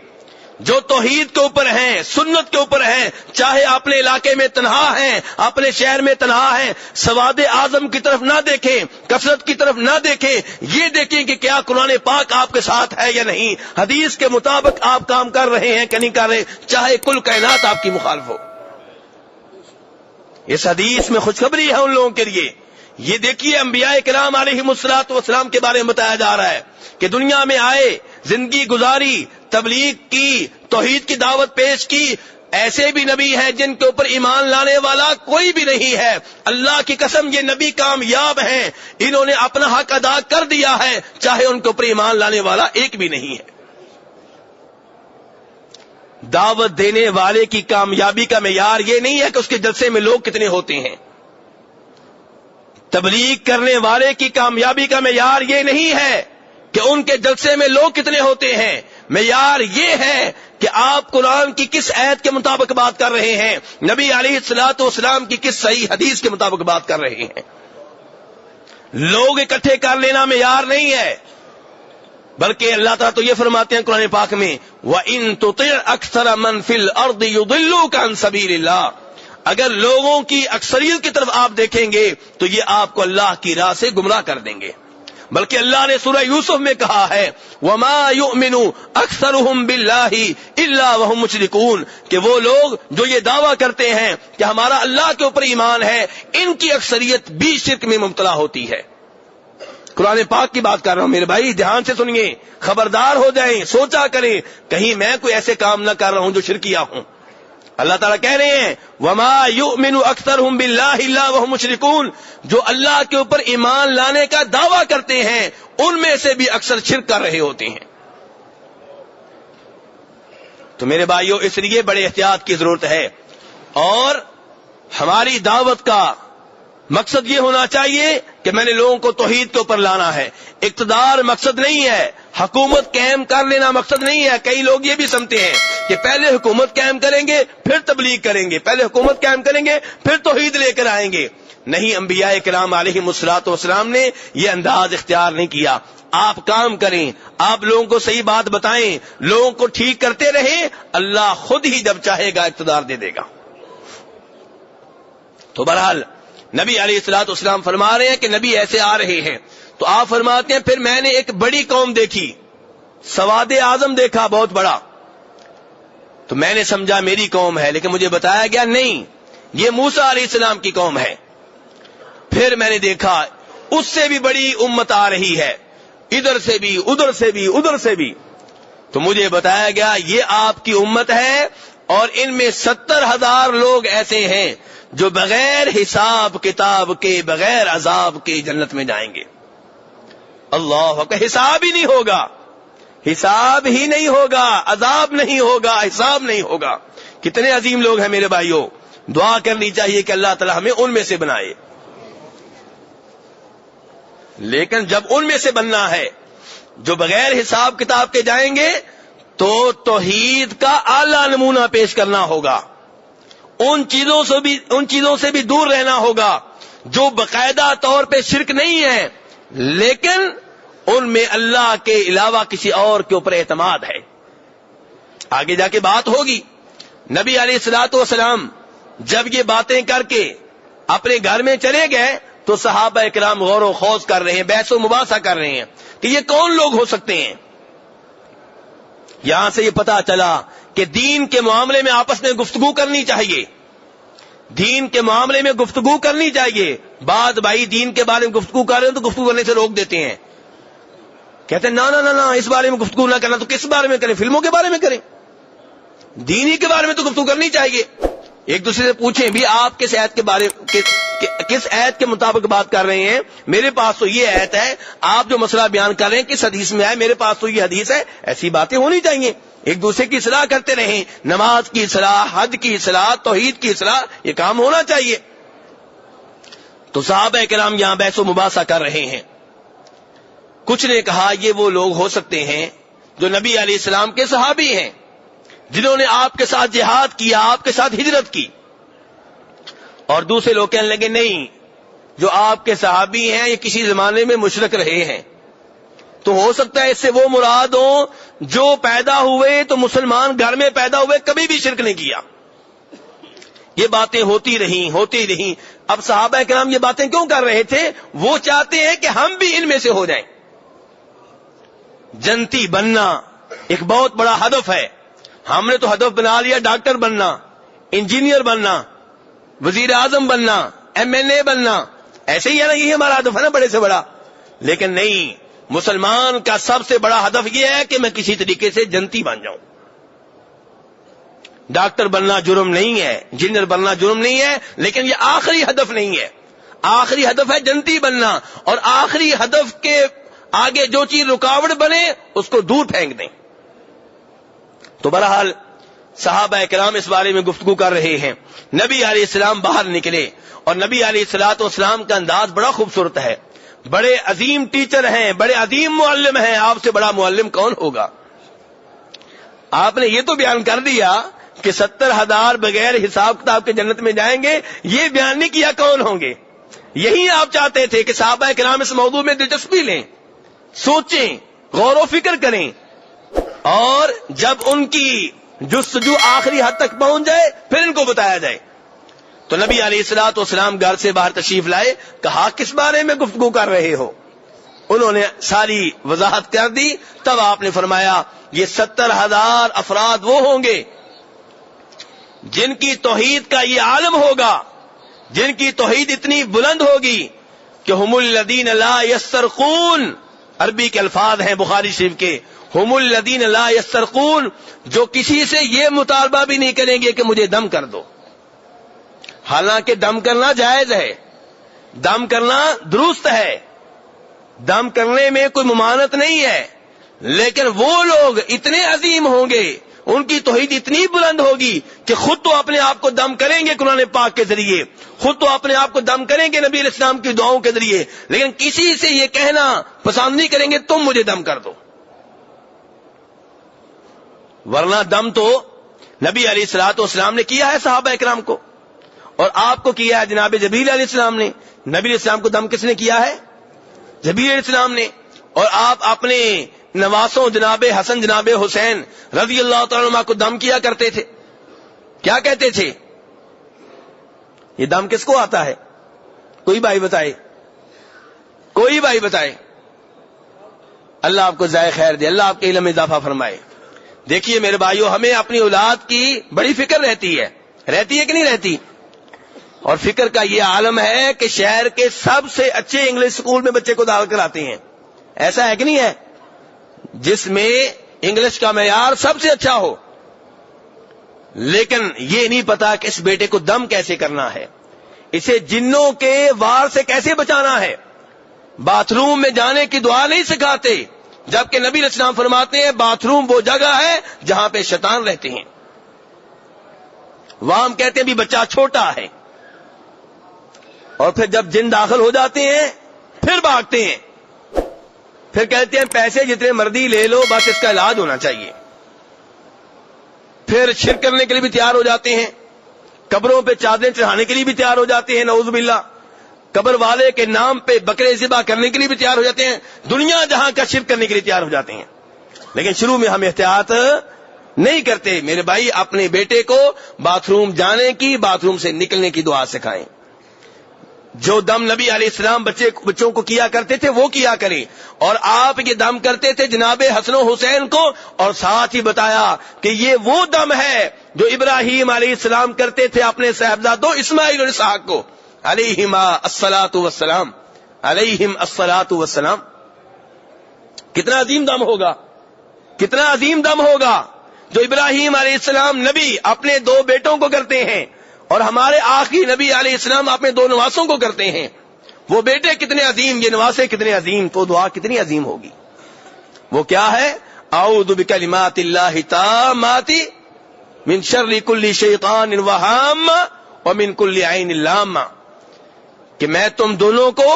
جو توحید کے اوپر ہیں، سنت کے اوپر ہیں، چاہے اپنے علاقے میں تنہا ہیں، اپنے شہر میں تنہا ہیں، سواد اعظم کی طرف نہ دیکھیں، کثرت کی طرف نہ دیکھیں، یہ دیکھیں کہ کیا قرآن پاک آپ کے ساتھ ہے یا نہیں، حدیث کے مطابق آپ کام کر رہے ہیں کہ نہیں کر رہے، چاہے کل کائنات آپ کی مخالف ہو۔ اس حدیث میں خوشخبری ہے ان لوگوں کے لیے۔ یہ دیکھیے انبیاء کرام علیہم الصلوۃ والسلام کے بارے میں بتایا جا رہا ہے کہ دنیا میں آئے، زندگی گزاری، تبلیغ کی، توحید کی دعوت پیش کی، ایسے بھی نبی ہیں جن کے اوپر ایمان لانے والا کوئی بھی نہیں ہے۔ اللہ کی قسم یہ نبی کامیاب ہیں، انہوں نے اپنا حق ادا کر دیا ہے، چاہے ان کے اوپر ایمان لانے والا ایک بھی نہیں ہے۔ دعوت دینے والے کی کامیابی کا معیار یہ نہیں ہے کہ اس کے جلسے میں لوگ کتنے ہوتے ہیں، تبلیغ کرنے والے کی کامیابی کا معیار یہ نہیں ہے کہ ان کے جلسے میں لوگ کتنے ہوتے ہیں، معیار یہ ہے کہ آپ قرآن کی کس آیت کے مطابق بات کر رہے ہیں، نبی علیہ الصلوۃ والسلام کی کس صحیح حدیث کے مطابق بات کر رہے ہیں۔ لوگ اکٹھے کر لینا معیار نہیں ہے، بلکہ اللہ تعالیٰ تو یہ فرماتے ہیں قرآن پاک میں وَإِن تُطِعْ أَكْثَرَ مَنْ فِي الْأَرْضِ يُضِلُّوكَ عَنْ سَبِيلِ اللَّهِ، اگر لوگوں کی اکثریت کی طرف آپ دیکھیں گے تو یہ آپ کو اللہ کی راہ سے گمراہ کر دیں گے۔ بلکہ اللہ نے سورہ یوسف میں کہا ہے وَمَا يُؤْمِنُ أَكْثَرُهُمْ بِاللَّهِ إِلَّا وَهُمْ مُشْرِكُونَ، کہ وہ لوگ جو یہ دعویٰ کرتے ہیں کہ ہمارا اللہ کے اوپر ایمان ہے، ان کی اکثریت بھی شرک میں مبتلا ہوتی ہے۔ قرآن پاک کی بات کر رہا ہوں میرے بھائی، دھیان سے سنیے، خبردار ہو جائیں، سوچا کریں کہیں میں کوئی ایسے کام نہ کر رہا ہوں جو شرکیہ ہوں۔ اللہ تعالیٰ کہہ رہے ہیں وَمَا يُؤْمِنُ أَكْثَرُهُمْ بِاللَّهِ إِلَّا وَهُمْ مُشْرِكُونَ، جو اللہ کے اوپر ایمان لانے کا دعویٰ کرتے ہیں ان میں سے بھی اکثر شرک کر رہے ہوتے ہیں۔ تو میرے بھائیوں، اس لیے بڑے احتیاط کی ضرورت ہے، اور ہماری دعوت کا مقصد یہ ہونا چاہیے کہ میں نے لوگوں کو توحید کے اوپر لانا ہے۔ اقتدار مقصد نہیں ہے، حکومت قائم کر لینا مقصد نہیں ہے۔ کئی لوگ یہ بھی سمجھتے ہیں کہ پہلے حکومت قائم کریں گے پھر تبلیغ کریں گے، پہلے حکومت قائم کریں گے پھر توحید لے کر آئیں گے۔ نہیں، انبیاء کرام علیہم الصلوۃ والسلام نے یہ انداز اختیار نہیں کیا۔ آپ کام کریں، آپ لوگوں کو صحیح بات بتائیں، لوگوں کو ٹھیک کرتے رہیں، اللہ خود ہی جب چاہے گا اقتدار دے دے گا۔ تو بہرحال نبی علیہ الصلوۃ والسلام فرما رہے ہیں کہ نبی ایسے آ رہے ہیں، تو آپ فرماتے ہیں پھر میں نے ایک بڑی قوم دیکھی، سواد اعظم دیکھا بہت بڑا، تو میں نے سمجھا میری قوم ہے، لیکن مجھے بتایا گیا نہیں، یہ موسیٰ علیہ السلام کی قوم ہے۔ پھر میں نے دیکھا اس سے بھی بڑی امت آ رہی ہے، ادھر سے بھی ادھر سے بھی ادھر سے بھی، تو مجھے بتایا گیا یہ آپ کی امت ہے، اور ان میں 70,000 لوگ ایسے ہیں جو بغیر حساب کتاب کے، بغیر عذاب کے جنت میں جائیں گے۔ اللہ کا حساب ہی نہیں ہوگا، حساب ہی نہیں ہوگا، عذاب نہیں ہوگا، حساب نہیں ہوگا۔ کتنے عظیم لوگ ہیں میرے بھائیوں، دعا کرنی چاہیے کہ اللہ تعالی ہمیں ان میں سے بنائے۔ لیکن جب ان میں سے بننا ہے جو بغیر حساب کتاب کے جائیں گے تو توحید کا اعلیٰ نمونہ پیش کرنا ہوگا، ان چیزوں سے بھی دور رہنا ہوگا جو باقاعدہ طور پہ شرک نہیں ہے، لیکن ان میں اللہ کے علاوہ کسی اور کے اوپر اعتماد ہے۔ آگے جا کے بات ہوگی۔ نبی علیہ الصلوۃ والسلام جب یہ باتیں کر کے اپنے گھر میں چلے گئے تو صحابہ کرام غور و خوض کر رہے ہیں، بحث و مباحثہ کر رہے ہیں کہ یہ کون لوگ ہو سکتے ہیں۔ یہاں سے یہ پتا چلا کہ دین کے معاملے میں آپس میں گفتگو کرنی چاہیے، دین کے معاملے میں گفتگو کرنی چاہیے۔ بعد بھائی دین کے بارے میں گفتگو کر رہے ہیں تو گفتگو کرنے سے روک دیتے ہیں، کہتے ہیں نہ اس بارے میں گفتگو نہ کرنا، تو کس بارے میں کریں؟ فلموں کے بارے میں کریں، دینی کے بارے میں تو گفتگو کرنی چاہیے۔ ایک دوسرے سے پوچھیں بھی آپ کس آیت کے بارے کس آیت کے مطابق بات کر رہے ہیں؟ میرے پاس تو یہ آیت ہے، آپ جو مسئلہ بیان کر رہے ہیں کس حدیث میں ہے؟ میرے پاس تو یہ حدیث ہے۔ ایسی باتیں ہونی چاہیے، ایک دوسرے کی اصلاح کرتے رہیں، نماز کی اصلاح، حج کی اصلاح، توحید کی اصلاح، یہ کام ہونا چاہیے۔ تو صحابہ کرام یہاں بحث و مباحثہ کر رہے ہیں۔ کچھ نے کہا یہ وہ لوگ ہو سکتے ہیں جو نبی علیہ السلام کے صحابی ہیں، جنہوں نے آپ کے ساتھ جہاد کیا، آپ کے ساتھ ہجرت کی۔ اور دوسرے لوگ کہنے لگے نہیں، جو آپ کے صحابی ہیں یہ کسی زمانے میں مشرک رہے ہیں، تو ہو سکتا ہے اس سے وہ مراد ہوں جو پیدا ہوئے تو مسلمان گھر میں پیدا ہوئے، کبھی بھی شرک نہیں کیا۔ یہ باتیں ہوتی رہیں۔ اب صحابہ کرام یہ باتیں کیوں کر رہے تھے؟ وہ چاہتے ہیں کہ ہم بھی ان میں سے ہو جائیں۔ جنتی بننا ایک بہت بڑا ہدف ہے، ہم نے تو ہدف بنا لیا ڈاکٹر بننا، انجینئر بننا، وزیر اعظم بننا، MLA بننا، ایسے ہی ہے نا، یہی ہمارا ہدف ہے نا بڑے سے بڑا۔ لیکن نہیں، مسلمان کا سب سے بڑا ہدف یہ ہے کہ میں کسی طریقے سے جنتی بن جاؤں۔ ڈاکٹر بننا جرم نہیں ہے، انجینئر بننا جرم نہیں ہے، لیکن یہ آخری ہدف نہیں ہے۔ آخری ہدف ہے جنتی بننا، اور آخری ہدف کے آگے جو چیز رکاوٹ بنے اس کو دور پھینک دیں۔ تو بہرحال صحابہ کرام اس بارے میں گفتگو کر رہے ہیں۔ نبی علیہ السلام باہر نکلے، اور نبی علیہ الصلوۃ والسلام کا انداز بڑا خوبصورت ہے، بڑے عظیم ٹیچر ہیں، بڑے عظیم معلم ہیں، آپ سے بڑا معلم کون ہوگا؟ آپ نے یہ تو بیان کر دیا کہ 70,000 بغیر حساب کتاب کے جنت میں جائیں گے، یہ بیان نہیں کیا کون ہوں گے. یہی آپ چاہتے تھے کہ صحابہ کرام اس موضوع میں دلچسپی لیں، سوچیں، غور و فکر کریں، اور جب ان کی جستجو آخری حد تک پہنچ جائے پھر ان کو بتایا جائے. تو نبی علیہ الصلوۃ والسلام گھر سے باہر تشریف لائے. کہا کس بارے میں گفتگو کر رہے ہو؟ انہوں نے ساری وضاحت کر دی. تب آپ نے فرمایا یہ 70,000 افراد وہ ہوں گے جن کی توحید کا یہ عالم ہوگا، جن کی توحید اتنی بلند ہوگی کہ ہم الذین لا یسترقون، عربی کے الفاظ ہیں بخاری شریف کے، ہم الذین لا یسترقون، جو کسی سے یہ مطالبہ بھی نہیں کریں گے کہ مجھے دم کر دو. حالانکہ دم کرنا جائز ہے، دم کرنا درست ہے، دم کرنے میں کوئی ممانعت نہیں ہے، لیکن وہ لوگ اتنے عظیم ہوں گے، ان کی توحید اتنی بلند ہوگی کہ خود تو اپنے آپ کو دم کریں گے قرآن پاک کے ذریعے، خود تو اپنے آپ کو دم کریں گے نبی علیہ السلام کی دعاؤں کے ذریعے، لیکن کسی سے یہ کہنا پسند نہیں کریں گے تم مجھے دم کر دو. ورنہ دم تو نبی علیہ الصلوۃ والسلام نے کیا ہے صحابہ کرام کو، اور آپ کو کیا ہے جناب جبریل علیہ السلام نے. نبی علیہ السلام کو دم کس نے کیا ہے؟ جبریل علیہ السلام نے. اور آپ اپنے نواسوں جناب حسن جناب حسین رضی اللہ تعالیٰ عنہ کو دم کیا کرتے تھے. کیا کہتے تھے؟ یہ دم کس کو آتا ہے؟ کوئی بھائی بتائے، کوئی بھائی بتائے. اللہ آپ کو ذائقہ خیر دے، اللہ آپ کے علم میں اضافہ فرمائے. دیکھیے میرے بھائیو، ہمیں اپنی اولاد کی بڑی فکر رہتی ہے کہ نہیں رہتی؟ اور فکر کا یہ عالم ہے کہ شہر کے سب سے اچھے انگلش اسکول میں بچے کو داخل کراتے ہیں. ایسا ہے کہ نہیں ہے؟ جس میں انگلش کا معیار سب سے اچھا ہو، لیکن یہ نہیں پتا کہ اس بیٹے کو دم کیسے کرنا ہے، اسے جنوں کے وار سے کیسے بچانا ہے. باتھ روم میں جانے کی دعا نہیں سکھاتے، جبکہ نبی علیہ السلام فرماتے ہیں باتھ روم وہ جگہ ہے جہاں پہ شیطان رہتے ہیں. وہاں ہم کہتے ہیں بھی بچہ چھوٹا ہے، اور پھر جب جن داخل ہو جاتے ہیں پھر بھاگتے ہیں، پھر کہتے ہیں پیسے جتنے مرضی لے لو بس اس کا علاج ہونا چاہیے. پھر شرک کرنے کے لیے بھی تیار ہو جاتے ہیں، قبروں پہ چادریں چڑھانے کے لیے بھی تیار ہو جاتے ہیں، نعوذ باللہ. قبر والے کے نام پہ بکرے ذبح کرنے کے لیے بھی تیار ہو جاتے ہیں، دنیا جہاں کا شرک کرنے کے لیے تیار ہو جاتے ہیں. لیکن شروع میں ہم احتیاط نہیں کرتے. میرے بھائی، اپنے بیٹے کو باتھ روم جانے کی، باتھ روم سے نکلنے کی دعا سکھائیں. جو دم نبی علیہ السلام بچوں کو کیا کرتے تھے وہ کیا کریں. اور آپ یہ دم کرتے تھے جناب حسن و حسین کو، اور ساتھ ہی بتایا کہ یہ وہ دم ہے جو ابراہیم علیہ السلام کرتے تھے اپنے صاحبزادوں اسماعیل اور اسحاق کو، علیہما الصلاۃ والسلام، علیہم الصلاۃ والسلام. کتنا عظیم دم ہوگا، کتنا عظیم دم ہوگا جو ابراہیم علیہ السلام نبی اپنے 2 بیٹوں کو کرتے ہیں، اور ہمارے آخری نبی علیہ السلام اپنے 2 نواسوں کو کرتے ہیں. وہ بیٹے کتنے عظیم، یہ نواسے کتنے عظیم، تو دعا کتنی عظیم ہوگی. وہ کیا ہے؟ اعوذ بکلمات اللہ التامات من شر کل شیطان وہامہ ومن کل عین لامہ، کہ میں تم دونوں کو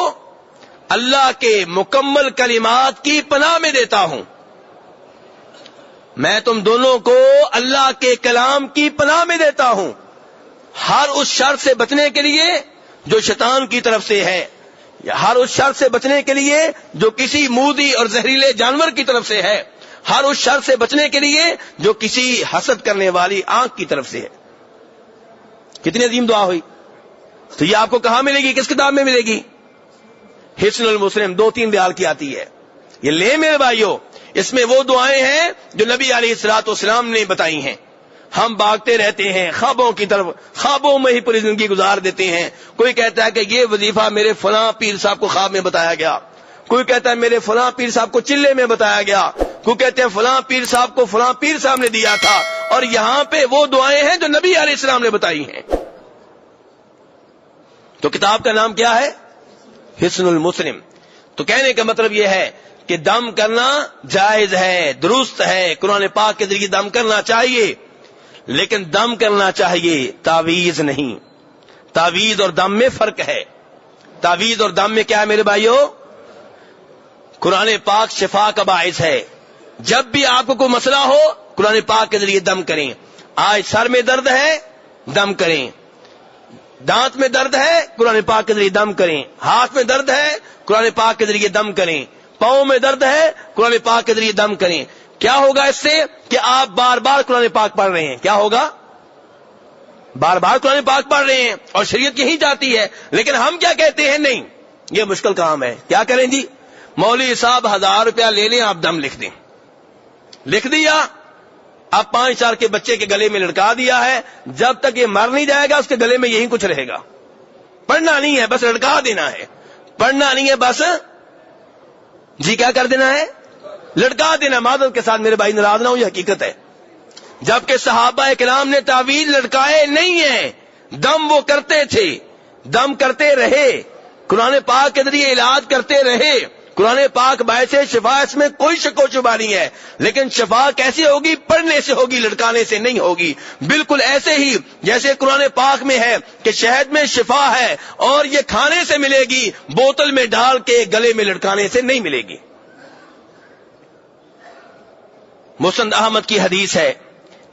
اللہ کے مکمل کلمات کی پناہ میں دیتا ہوں. میں تم دونوں کو اللہ کے کلام کی پناہ میں دیتا ہوں، ہر اس شر سے بچنے کے لیے جو شیطان کی طرف سے ہے، ہر اس شر سے بچنے کے لیے جو کسی مودی اور زہریلے جانور کی طرف سے ہے، ہر اس شر سے بچنے کے لیے جو کسی حسد کرنے والی آنکھ کی طرف سے ہے. کتنی عظیم دعا ہوئی. تو یہ آپ کو کہاں ملے گی، کس کتاب میں ملے گی؟ حسن المسلم 2-3 ریال کی آتی ہے. یہ لے میرے بھائیوں، اس میں وہ دعائیں ہیں جو نبی علیہ الصلوۃ والسلام نے بتائی ہیں. ہم بھاگتے رہتے ہیں خوابوں کی طرف، خوابوں میں ہی پوری زندگی گزار دیتے ہیں. کوئی کہتا ہے کہ یہ وظیفہ میرے فلاں پیر صاحب کو خواب میں بتایا گیا، کوئی کہتا ہے میرے فلاں پیر صاحب کو چلے میں بتایا گیا، کوئی کہتے ہیں فلاں پیر صاحب کو فلاں پیر صاحب نے دیا تھا. اور یہاں پہ وہ دعائیں ہیں جو نبی علیہ السلام نے بتائی ہیں. تو کتاب کا نام کیا ہے؟ حسن المسلم. تو کہنے کا مطلب یہ ہے کہ دم کرنا جائز ہے، درست ہے، قرآن پاک کے ذریعے دم کرنا چاہیے، لیکن دم کرنا چاہیے، تعویذ نہیں. تعویذ اور دم میں فرق ہے. تعویذ اور دم میں کیا ہے میرے بھائیو؟ قرآن پاک شفا کا باعث ہے. جب بھی آپ کو کوئی مسئلہ ہو قرآن پاک کے ذریعے دم کریں. آج سر میں درد ہے دم کریں, دانت میں درد ہے قرآن پاک کے ذریعے دم کریں, ہاتھ میں درد ہے قرآن پاک کے ذریعے دم کریں, پاؤں میں درد ہے قرآن پاک کے ذریعے دم کریں. کیا ہوگا اس سے کہ آپ بار بار قرآن پاک پڑھ رہے ہیں. کیا ہوگا؟ بار بار قرآن پاک پڑھ رہے ہیں اور شریعت یہی چاہتی ہے. لیکن ہم کیا کہتے ہیں؟ نہیں, یہ مشکل کام ہے. کیا کریں جی؟ مولوی صاحب 1000 روپیہ لے لیں, آپ دم لکھ دیں. لکھ دیا, اب 5 سال کے بچے کے گلے میں لٹکا دیا ہے. جب تک یہ مر نہیں جائے گا اس کے گلے میں یہی کچھ رہے گا. پڑھنا نہیں ہے, بس لٹکا دینا ہے. پڑھنا نہیں ہے, بس جی کیا کر دینا ہے؟ لٹکا دینا. معذرت کے ساتھ میرے بھائی ناراض نہ ہو, یہ حقیقت ہے. جبکہ صحابہ کرام نے تعویذ لٹکائے نہیں ہیں, دم وہ کرتے تھے, دم کرتے رہے, قرآن پاک کے ذریعے علاج کرتے رہے. قرآن پاک باعث شفا, اس میں کوئی شک و شبہ نہیں ہے. لیکن شفا کیسے ہوگی؟ پڑھنے سے ہوگی, لٹکانے سے نہیں ہوگی. بالکل ایسے ہی جیسے قرآن پاک میں ہے کہ شہد میں شفا ہے اور یہ کھانے سے ملے گی, بوتل میں ڈال کے گلے میں لٹکانے سے نہیں ملے گی. مسند احمد کی حدیث ہے,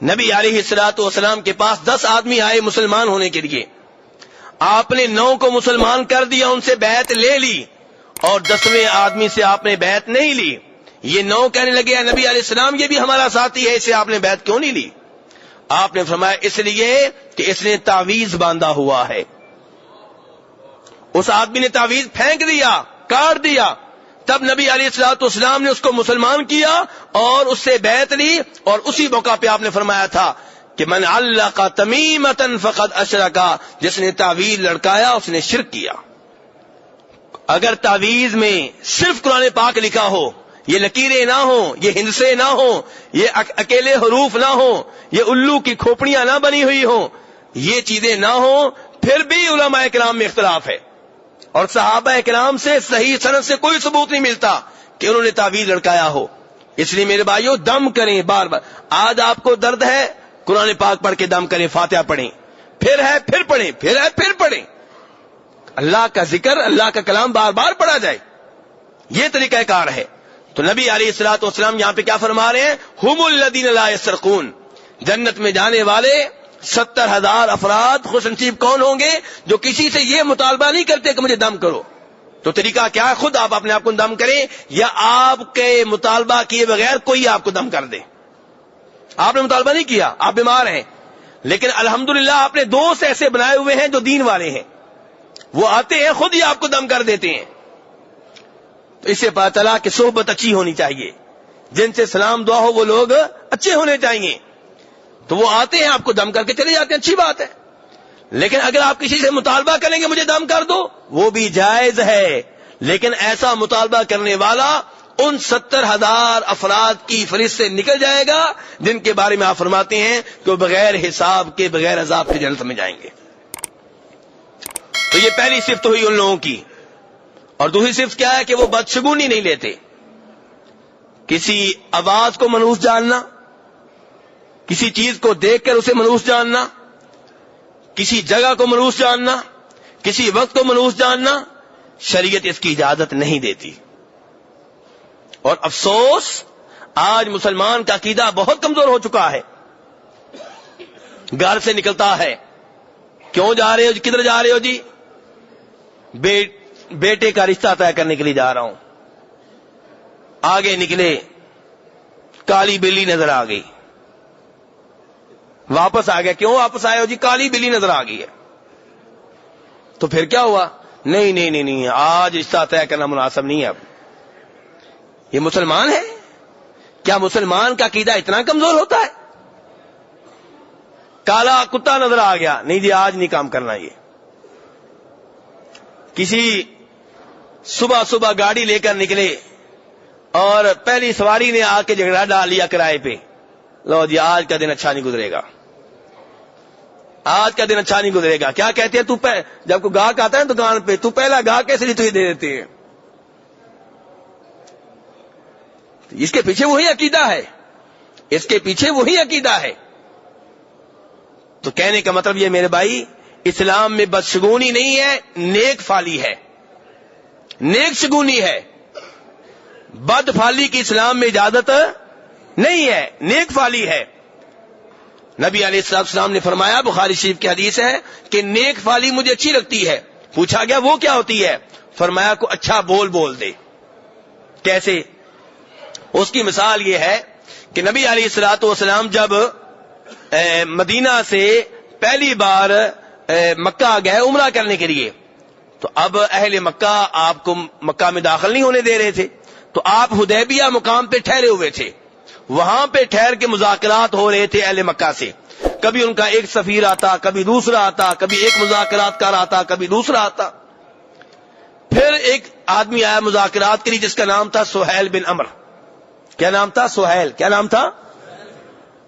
نبی علیہ الصلوۃ والسلام کے پاس 10 آدمی آئے مسلمان ہونے کے لیے. آپ نے 9 کو مسلمان کر دیا, ان سے بیعت لے لی, اور 10ویں آدمی سے آپ نے بیعت نہیں لی. یہ 9 کہنے لگے نبی علیہ السلام یہ بھی ہمارا ساتھی ہے, اسے آپ نے بیعت کیوں نہیں لی؟ آپ نے فرمایا اس لیے کہ اس نے تعویذ باندھا ہوا ہے. اس آدمی نے تعویذ پھینک دیا, کاٹ دیا. تب نبی علیہ الصلوۃ والسلام نے اس کو مسلمان کیا اور اس سے بیعت لی. اور اسی موقع پہ آپ نے فرمایا تھا کہ من علق تمیمۃ فقد اشرک, جس نے تعویذ لڑکایا اس نے شرک کیا. اگر تعویذ میں صرف قرآن پاک لکھا ہو, یہ لکیریں نہ ہوں, یہ ہندسے نہ ہوں, یہ اکیلے حروف نہ ہوں, یہ الو کی کھوپڑیاں نہ بنی ہوئی ہوں, یہ چیزیں نہ ہوں, پھر بھی علماء کرام میں اختلاف ہے. اور صحابہ کرام سے صحیح سند سے کوئی ثبوت نہیں ملتا کہ انہوں نے تعویذ لڑکایا ہو. اس لیے میرے بھائیو دم کریں بار بار. آج آپ کو درد ہے, قرآن پاک پڑھ کے دم کریں, فاتحہ پڑھیں, پھر ہے پھر پڑھیں, پھر ہے پھر پڑھیں. اللہ کا ذکر, اللہ کا کلام بار بار پڑھا جائے, یہ طریقہ کار ہے. تو نبی علیہ الصلوۃ والسلام یہاں پہ کیا فرما رہے ہیں؟ ہم الذین لا یسرقون, جنت میں جانے والے 70,000 افراد خوش نصیب کون ہوں گے جو کسی سے یہ مطالبہ نہیں کرتے کہ مجھے دم کرو. تو طریقہ کیا ہے؟ خود آپ اپنے آپ کو دم کریں, یا آپ کے مطالبہ کیے بغیر کوئی آپ کو دم کر دے. آپ نے مطالبہ نہیں کیا, آپ بیمار ہیں, لیکن الحمدللہ آپ نے دوست ایسے بنائے ہوئے ہیں جو دین والے ہیں, وہ آتے ہیں خود ہی آپ کو دم کر دیتے ہیں. تو اس سے پتہ چلا کہ صحبت اچھی ہونی چاہیے, جن سے سلام دعا ہو وہ لوگ اچھے ہونے چاہیے. تو وہ آتے ہیں آپ کو دم کر کے چلے جاتے ہیں, اچھی بات ہے. لیکن اگر آپ کسی سے مطالبہ کریں گے مجھے دم کر دو, وہ بھی جائز ہے, لیکن ایسا مطالبہ کرنے والا ان 70,000 افراد کی فہرست سے نکل جائے گا جن کے بارے میں آپ فرماتے ہیں کہ وہ بغیر حساب کے, بغیر عذاب کے جنت میں جائیں گے. تو یہ پہلی صفت ہوئی ان لوگوں کی. اور دوسری صفت کیا ہے کہ وہ بدشگونی نہیں لیتے. کسی آواز کو منحوس جاننا, کسی چیز کو دیکھ کر اسے منحوس جاننا, کسی جگہ کو منحوس جاننا, کسی وقت کو منحوس جاننا, شریعت اس کی اجازت نہیں دیتی. اور افسوس آج مسلمان کا عقیدہ بہت کمزور ہو چکا ہے. گھر سے نکلتا ہے, کیوں جا رہے ہو جی, کدھر جا رہے ہو جی؟ بیٹے کا رشتہ طے کرنے کے لیے جا رہا ہوں. آگے نکلے, کالی بلی نظر آ گئی, واپس آ گیا. کیوں واپس آئے ہو جی؟ کالی بلی نظر آ گئی ہے. تو پھر کیا ہوا؟ نہیں, آج رشتہ طے کرنا مناسب نہیں ہے. اب یہ مسلمان ہے کیا؟ مسلمان کا عقیدہ اتنا کمزور ہوتا ہے؟ کالا کتا نظر آ گیا, نہیں جی آج نہیں کام کرنا. یہ کسی صبح گاڑی لے کر نکلے اور پہلی سواری نے آ کے جھگڑا ڈال لیا کرائے پہ, لو جی آج کا دن اچھا نہیں گزرے گا, آج کا دن اچھا نہیں گزرے گا. کیا کہتے ہیں؟ جب کوئی گاہک آتا ہے دکان پہ, تو پہلا گاہک کیسے لیے تجھے دے دیتے ہیں. اس کے پیچھے وہی عقیدہ ہے, اس کے پیچھے وہی عقیدہ ہے. تو کہنے کا مطلب یہ میرے بھائی, اسلام میں بدشگونی نہیں ہے, نیک فالی ہے, نیک شگونی ہے. بد فالی کی اسلام میں اجازت نہیں ہے، نیک فالی ہے. نبی علیہ السلام نے فرمایا، بخاری شریف کی حدیث ہے کہ نیک فالی مجھے اچھی لگتی ہے. پوچھا گیا وہ کیا ہوتی ہے؟ فرمایا کو اچھا بول دے. کیسے؟ اس کی مثال یہ ہے کہ نبی علیہ الصلوۃ والسلام جب مدینہ سے پہلی بار مکہ گئے عمرہ کرنے کے لیے، تو اب اہل مکہ آپ کو مکہ میں داخل نہیں ہونے دے رہے تھے، تو آپ حدیبیہ مقام پہ ٹھہرے ہوئے تھے. وہاں پہ ٹھہر کے مذاکرات ہو رہے تھے اہل مکہ سے. کبھی ان کا ایک سفیر آتا، کبھی دوسرا آتا، کبھی ایک مذاکرات کار آتا، کبھی دوسرا آتا. پھر ایک آدمی آیا مذاکرات کے لیے جس کا نام تھا سہیل بن عمر. کیا نام تھا؟ سہیل. کیا نام تھا؟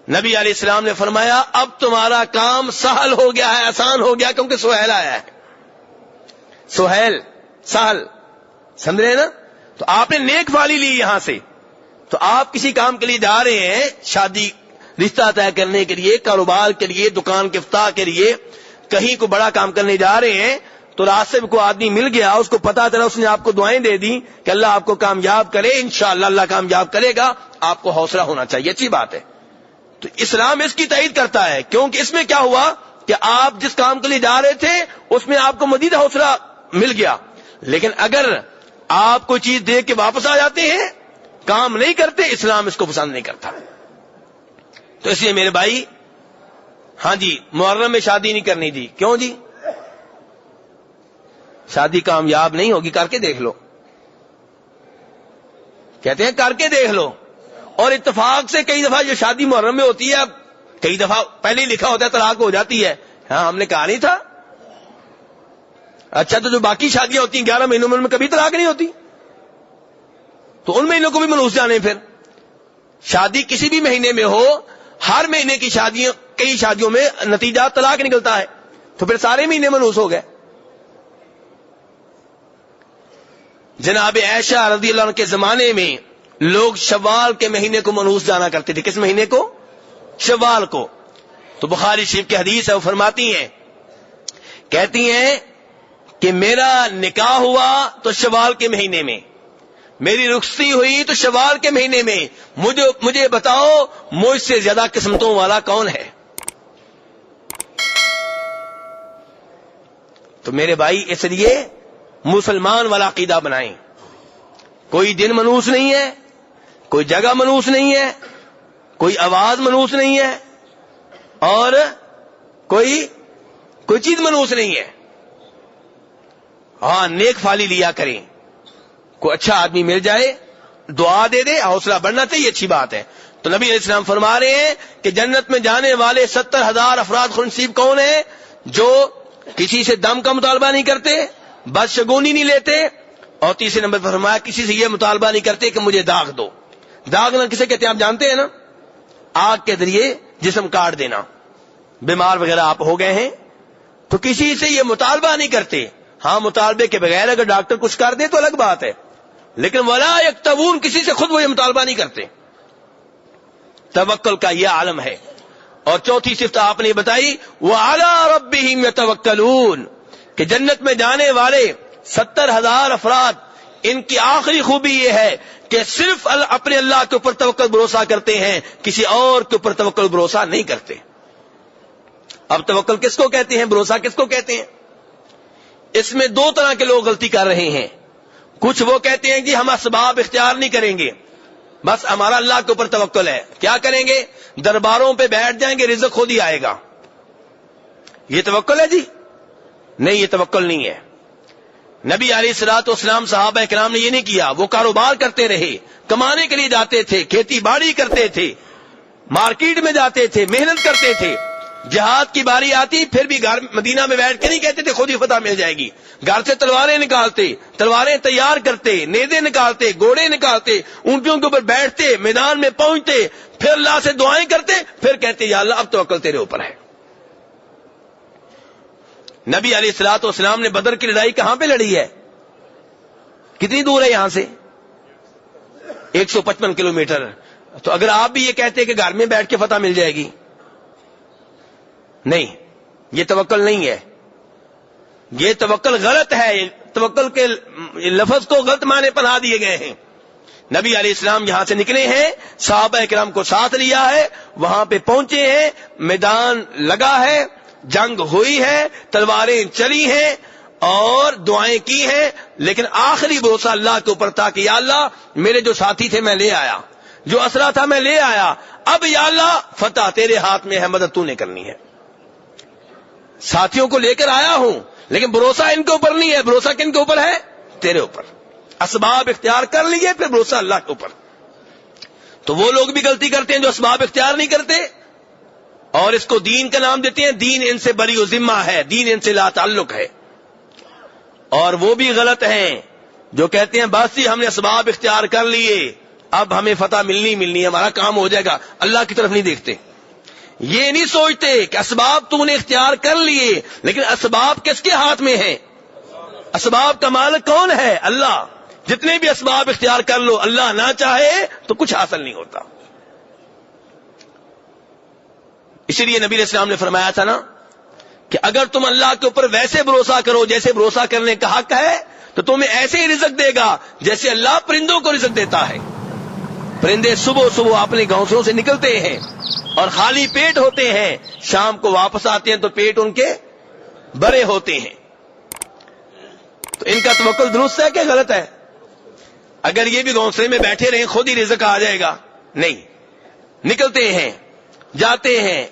نبی علیہ السلام نے فرمایا اب تمہارا کام سہل ہو گیا ہے، آسان ہو گیا، کیونکہ سہیل آیا ہے. سہیل، سہل، سمجھ رہے نا؟ تو آپ نے نیک والی لی یہاں سے. تو آپ کسی کام کے لیے جا رہے ہیں، شادی رشتہ طے کرنے کے لیے، کاروبار کے لیے، دکان کے افتتاح کے لیے، کہیں کو بڑا کام کرنے جا رہے ہیں، تو راستے میں کوئی آدمی مل گیا، اس کو پتا چلا، اس نے آپ کو دعائیں دے دی کہ اللہ آپ کو کامیاب کرے، انشاءاللہ اللہ کامیاب کرے گا. آپ کو حوصلہ ہونا چاہیے، اچھی بات ہے. تو اسلام اس کی تائید کرتا ہے، کیونکہ اس میں کیا ہوا کہ آپ جس کام کے لیے جا رہے تھے اس میں آپ کو مزید حوصلہ مل گیا. لیکن اگر آپ کوئی چیز دے کے واپس آ جاتے ہیں، کام نہیں کرتے، اسلام اس کو پسند نہیں کرتا. تو اس لیے میرے بھائی، ہاں جی، محرم میں شادی نہیں کرنی تھی. کیوں جی؟ شادی کامیاب نہیں ہوگی، کر کے دیکھ لو. کہتے ہیں کر کے دیکھ لو. اور اتفاق سے کئی دفعہ جو شادی محرم میں ہوتی ہے، اب کئی دفعہ پہلے ہی لکھا ہوتا ہے طلاق ہو جاتی ہے. ہاں، ہم نے کہا نہیں تھا. اچھا، تو جو باقی شادیاں ہوتی ہیں 11 مہینوں میں کبھی طلاق نہیں ہوتی، تو ان مہینوں کو بھی منحوس جانے. پھر شادی کسی بھی مہینے میں ہو، ہر مہینے کی شادیوں، کئی شادیوں میں نتیجہ طلاق نکلتا ہے، تو پھر سارے مہینے منحوس ہو گئے. جناب عائشہ رضی اللہ عنہ کے زمانے میں لوگ شوال کے مہینے کو منحوس جانا کرتے تھے. کس مہینے کو؟ شوال کو. تو بخاری شریف کی حدیث ہے، وہ فرماتی ہیں، کہتی ہیں کہ میرا نکاح ہوا تو شوال کے مہینے میں، میری رخصتی ہوئی تو شوال کے مہینے میں. مجھے بتاؤ مجھ سے زیادہ قسمتوں والا کون ہے؟ تو میرے بھائی، اس لیے مسلمان والا عقیدہ بنائیں. کوئی دن منحوس نہیں ہے، کوئی جگہ منحوس نہیں ہے، کوئی آواز منحوس نہیں ہے، اور کوئی چیز منحوس نہیں ہے. ہاں، نیک فالی لیا کریں. کوئی اچھا آدمی مل جائے، دعا دے دے، حوصلہ بڑھنا چاہیے، اچھی بات ہے. تو نبی علیہ السلام فرما رہے ہیں کہ جنت میں جانے والے 70,000 افراد خوش نصیب کون ہیں؟ جو کسی سے دم کا مطالبہ نہیں کرتے، بدشگونی نہیں لیتے، اور تیسرے نمبر پر فرمایا کسی سے یہ مطالبہ نہیں کرتے کہ مجھے داغ دو. داغنا کسے کہتے ہیں آپ جانتے ہیں نا؟ آگ کے ذریعے جسم کاٹ دینا. بیمار وغیرہ آپ ہو گئے ہیں تو کسی سے یہ مطالبہ نہیں کرتے. ہاں، مطالبے کے بغیر اگر ڈاکٹر کچھ کر دے تو الگ بات ہے، لیکن ولا یکتبون، کسی سے خود وہ یہ مطالبہ نہیں کرتے. توکل کا یہ عالم ہے. اور چوتھی صفت آپ نے بتائی، وَعَلَىٰ رَبِّهِمْ يَتَوَكَّلُونَ، کہ جنت میں جانے والے 70,000 افراد، ان کی آخری خوبی یہ ہے کہ صرف اپنے اللہ کے اوپر توکل بھروسہ کرتے ہیں، کسی اور کے اوپر توکل بھروسہ نہیں کرتے. اب توکل کس کو کہتے ہیں، بھروسہ کس کو کہتے ہیں؟ اس میں دو طرح کے لوگ غلطی کر رہے ہیں. کچھ وہ کہتے ہیں کہ ہم اسباب اختیار نہیں کریں گے، بس ہمارا اللہ کے اوپر توکل ہے. کیا کریں گے؟ درباروں پہ بیٹھ جائیں گے، رزق خود ہی آئے گا. یہ توکل ہے جی؟ نہیں، یہ توکل نہیں ہے. نبی علیہ الصلوۃ والسلام، صحابہ کرام نے یہ نہیں کیا. وہ کاروبار کرتے رہے، کمانے کے لیے جاتے تھے، کھیتی باڑی کرتے تھے، مارکیٹ میں جاتے تھے، محنت کرتے تھے. جہاد کی باری آتی پھر بھی گھر مدینہ میں بیٹھ کے نہیں کہتے تھے خود ہی فتح مل جائے گی. گھر سے تلواریں نکالتے، تلواریں تیار کرتے، نیزے نکالتے، گھوڑے نکالتے، اونٹوں کے اوپر بیٹھتے، میدان میں پہنچتے، پھر اللہ سے دعائیں کرتے، پھر کہتے یا اللہ اب توکل تیرے اوپر ہے. نبی علیہ الصلوۃ والسلام نے بدر کی لڑائی کہاں پہ لڑی ہے؟ کتنی دور ہے یہاں سے؟ 155 کلومیٹر. تو اگر آپ بھی یہ کہتے کہ گھر میں بیٹھ کے فتح مل جائے گی، نہیں، یہ توکل نہیں ہے. یہ توکل غلط ہے. توکل کے لفظ کو غلط معنی پنہا دیے گئے ہیں. نبی علیہ السلام یہاں سے نکلے ہیں، صحابہ کرام کو ساتھ لیا ہے، وہاں پہ پہنچے ہیں، میدان لگا ہے، جنگ ہوئی ہے، تلواریں چلی ہیں اور دعائیں کی ہیں، لیکن آخری بھروسہ اللہ کے اوپر تھا کہ یا اللہ میرے جو ساتھی تھے میں لے آیا، جو اسرا تھا میں لے آیا، اب یا اللہ فتح تیرے ہاتھ میں ہے، مدد تو نے کرنی ہے۔ ساتھیوں کو لے کر آیا ہوں لیکن بھروسہ ان کے اوپر نہیں ہے، بھروسہ کن کے اوپر ہے؟ تیرے اوپر۔ اسباب اختیار کر لیے پھر بھروسہ اللہ کے اوپر۔ تو وہ لوگ بھی غلطی کرتے ہیں جو اسباب اختیار نہیں کرتے اور اس کو دین کا نام دیتے ہیں، دین ان سے بری و ذمہ ہے، دین ان سے لا تعلق ہے۔ اور وہ بھی غلط ہیں جو کہتے ہیں بس ہی ہم نے اسباب اختیار کر لیے، اب ہمیں فتح ملنی ہے، ہمارا کام ہو جائے گا، اللہ کی طرف نہیں دیکھتے۔ یہ نہیں سوچتے کہ اسباب تو نے اختیار کر لیے، لیکن اسباب کس کے ہاتھ میں ہیں؟ اسباب کا مالک کون ہے؟ اللہ۔ جتنے بھی اسباب اختیار کر لو، اللہ نہ چاہے تو کچھ حاصل نہیں ہوتا۔ اسی لیے نبی علیہ السلام نے فرمایا تھا نا کہ اگر تم اللہ کے اوپر ویسے بھروسہ کرو جیسے بھروسہ کرنے کا حق ہے تو تمہیں ایسے ہی رزق دے گا جیسے اللہ پرندوں کو رزق دیتا ہے۔ پرندے صبح صبح اپنے گھونسلوں سے نکلتے ہیں اور خالی پیٹ ہوتے ہیں، شام کو واپس آتے ہیں تو پیٹ ان کے بھرے ہوتے ہیں۔ تو ان کا توکل درست ہے کہ غلط ہے؟ اگر یہ بھی گھونسلے میں بیٹھے رہیں خود ہی رزق آ جائے گا؟ نہیں، نکلتے ہیں، جاتے ہیں،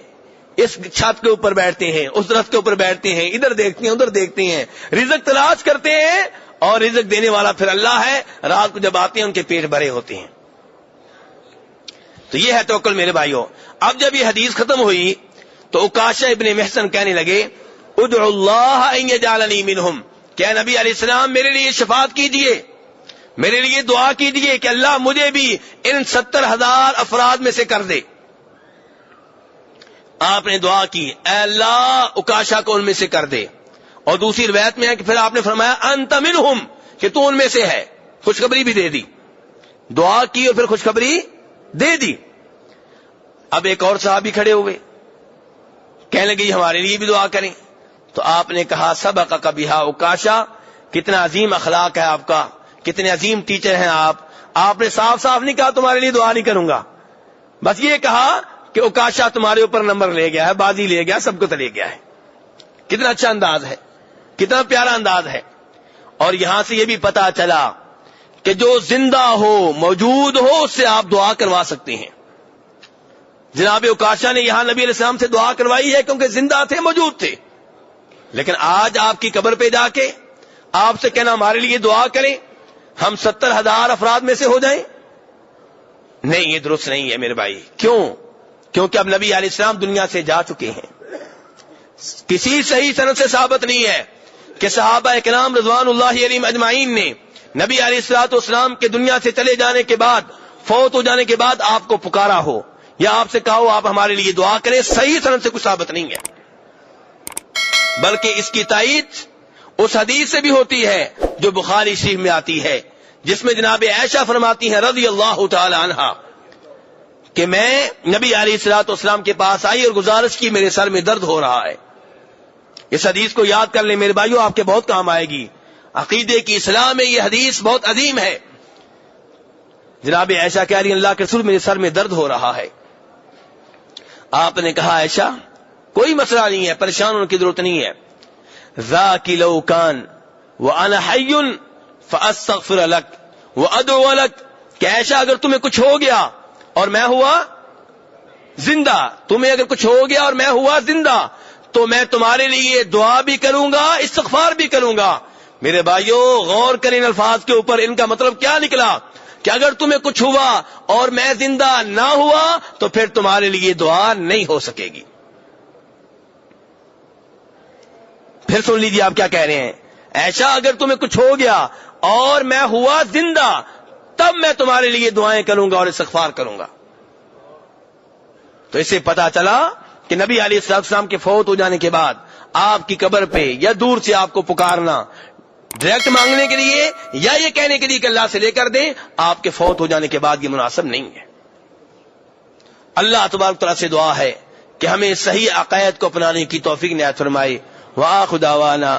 اس چھت کے اوپر بیٹھتے ہیں، اس درخت کے اوپر بیٹھتے ہیں، ادھر دیکھتے ہیں ادھر دیکھتے ہیں، رزق تلاش کرتے ہیں اور رزق دینے والا پھر اللہ ہے۔ رات کو جب آتے ہیں ان کے پیٹ بھرے ہوتے ہیں۔ تو یہ ہے توکل میرے بھائیوں۔ اب جب یہ حدیث ختم ہوئی تو عکاشہ ابن محصن کہنے لگے ادعو اللہ ان یجعلنی منہم، کہ نبی علیہ السلام میرے لیے شفاعت کیجئے، میرے لیے دعا کیجئے کہ اللہ مجھے بھی ان 70,000 افراد میں سے کر دے۔ آپ نے دعا کی اے اللہ عکاشہ کو ان میں سے کر دے، اور دوسری روایت میں ہے کہ پھر آپ نے فرمایا انت منہم، کہ تو ان میں سے ہے، خوشخبری بھی دے دی۔ دعا کی اور پھر خوشخبری دے دی۔ اب ایک اور صحابی کھڑے ہوئے، کہنے لگے ہمارے لیے بھی دعا کریں۔ تو آپ نے کہا سبقک بہا عکاشہ، کتنا عظیم اخلاق ہے آپ کا، کتنے عظیم ٹیچر ہیں آپ۔ آپ نے صاف صاف نہیں کہا تمہارے لیے دعا نہیں کروں گا، بس یہ کہا کہ عکاشہ تمہارے اوپر نمبر لے گیا ہے، بازی لے گیا، سب کو لے گیا ہے۔ کتنا اچھا انداز ہے، کتنا پیارا انداز ہے۔ اور یہاں سے یہ بھی پتا چلا کہ جو زندہ ہو، موجود ہو، اس سے آپ دعا کروا سکتے ہیں۔ جناب عکاشہ نے یہاں نبی علیہ السلام سے دعا کروائی ہے کیونکہ زندہ تھے، موجود تھے، لیکن آج آپ کی قبر پہ جا کے آپ سے کہنا ہمارے لیے دعا کریں، ہم 70,000 افراد میں سے ہو جائیں، نہیں، یہ درست نہیں ہے میرے بھائی۔ کیوں؟ کیونکہ اب نبی علیہ السلام دنیا سے جا چکے ہیں۔ کسی صحیح سند سے ثابت نہیں ہے کہ صحابہ کرام رضوان اللہ علیہم اجمعین نے نبی علیہ الصلوۃ والسلام کے دنیا سے چلے جانے کے بعد، فوت ہو جانے کے بعد آپ کو پکارا ہو یا آپ سے کہا ہو آپ ہمارے لیے دعا کریں۔ صحیح سند سے کچھ ثابت نہیں ہے، بلکہ اس کی تائید اس حدیث سے بھی ہوتی ہے جو بخاری شریف میں آتی ہے، جس میں جناب عائشہ فرماتی ہیں رضی اللہ تعالی عنہا کہ میں نبی علیہ الصلوۃ والسلام کے پاس آئی اور گزارش کی میرے سر میں درد ہو رہا ہے۔ اس حدیث کو یاد کر لیں میرے بھائیوں، آپ کے بہت کام آئے گی۔ عقیدے کی اصلاح میں یہ حدیث بہت عظیم ہے۔ جناب عائشہ کہہ رہی ہیں اللہ کے رسول میرے سر میں درد ہو رہا ہے۔ آپ نے کہا عائشہ کوئی مسئلہ نہیں ہے، پریشان ہونے کی ضرورت نہیں ہے۔ ذاکی لو کان وانا حی فاستغفر لک وادعو لک، کہ عائشہ اگر تمہیں کچھ ہو گیا اور میں ہوا زندہ، تمہیں اگر کچھ ہو گیا اور میں ہوا زندہ تو میں تمہارے لیے دعا بھی کروں گا، استغفار بھی کروں گا۔ میرے بھائیوں غور کریں ان الفاظ کے اوپر، ان کا مطلب کیا نکلا کہ اگر تمہیں کچھ ہوا اور میں زندہ نہ ہوا تو پھر تمہارے لیے دعا نہیں ہو سکے گی۔ پھر سن لیجیے آپ کیا کہہ رہے ہیں، عائشہ اگر تمہیں کچھ ہو گیا اور میں ہوا زندہ تب میں تمہارے لیے دعائیں کروں گا اور استغفار کروں گا۔ تو اس سے پتا چلا کہ نبی علیہ السلام کے فوت ہو جانے کے بعد آپ کی قبر پہ یا دور سے آپ کو پکارنا ڈائریکٹ مانگنے کے لیے یا یہ کہنے کے لیے کہ اللہ سے لے کر دیں، آپ کے فوت ہو جانے کے بعد یہ مناسب نہیں ہے۔ اللہ تبارک تعالیٰ سے دعا ہے کہ ہمیں صحیح عقائد کو اپنانے کی توفیق عنایت فرمائے۔ وآخر دعوانا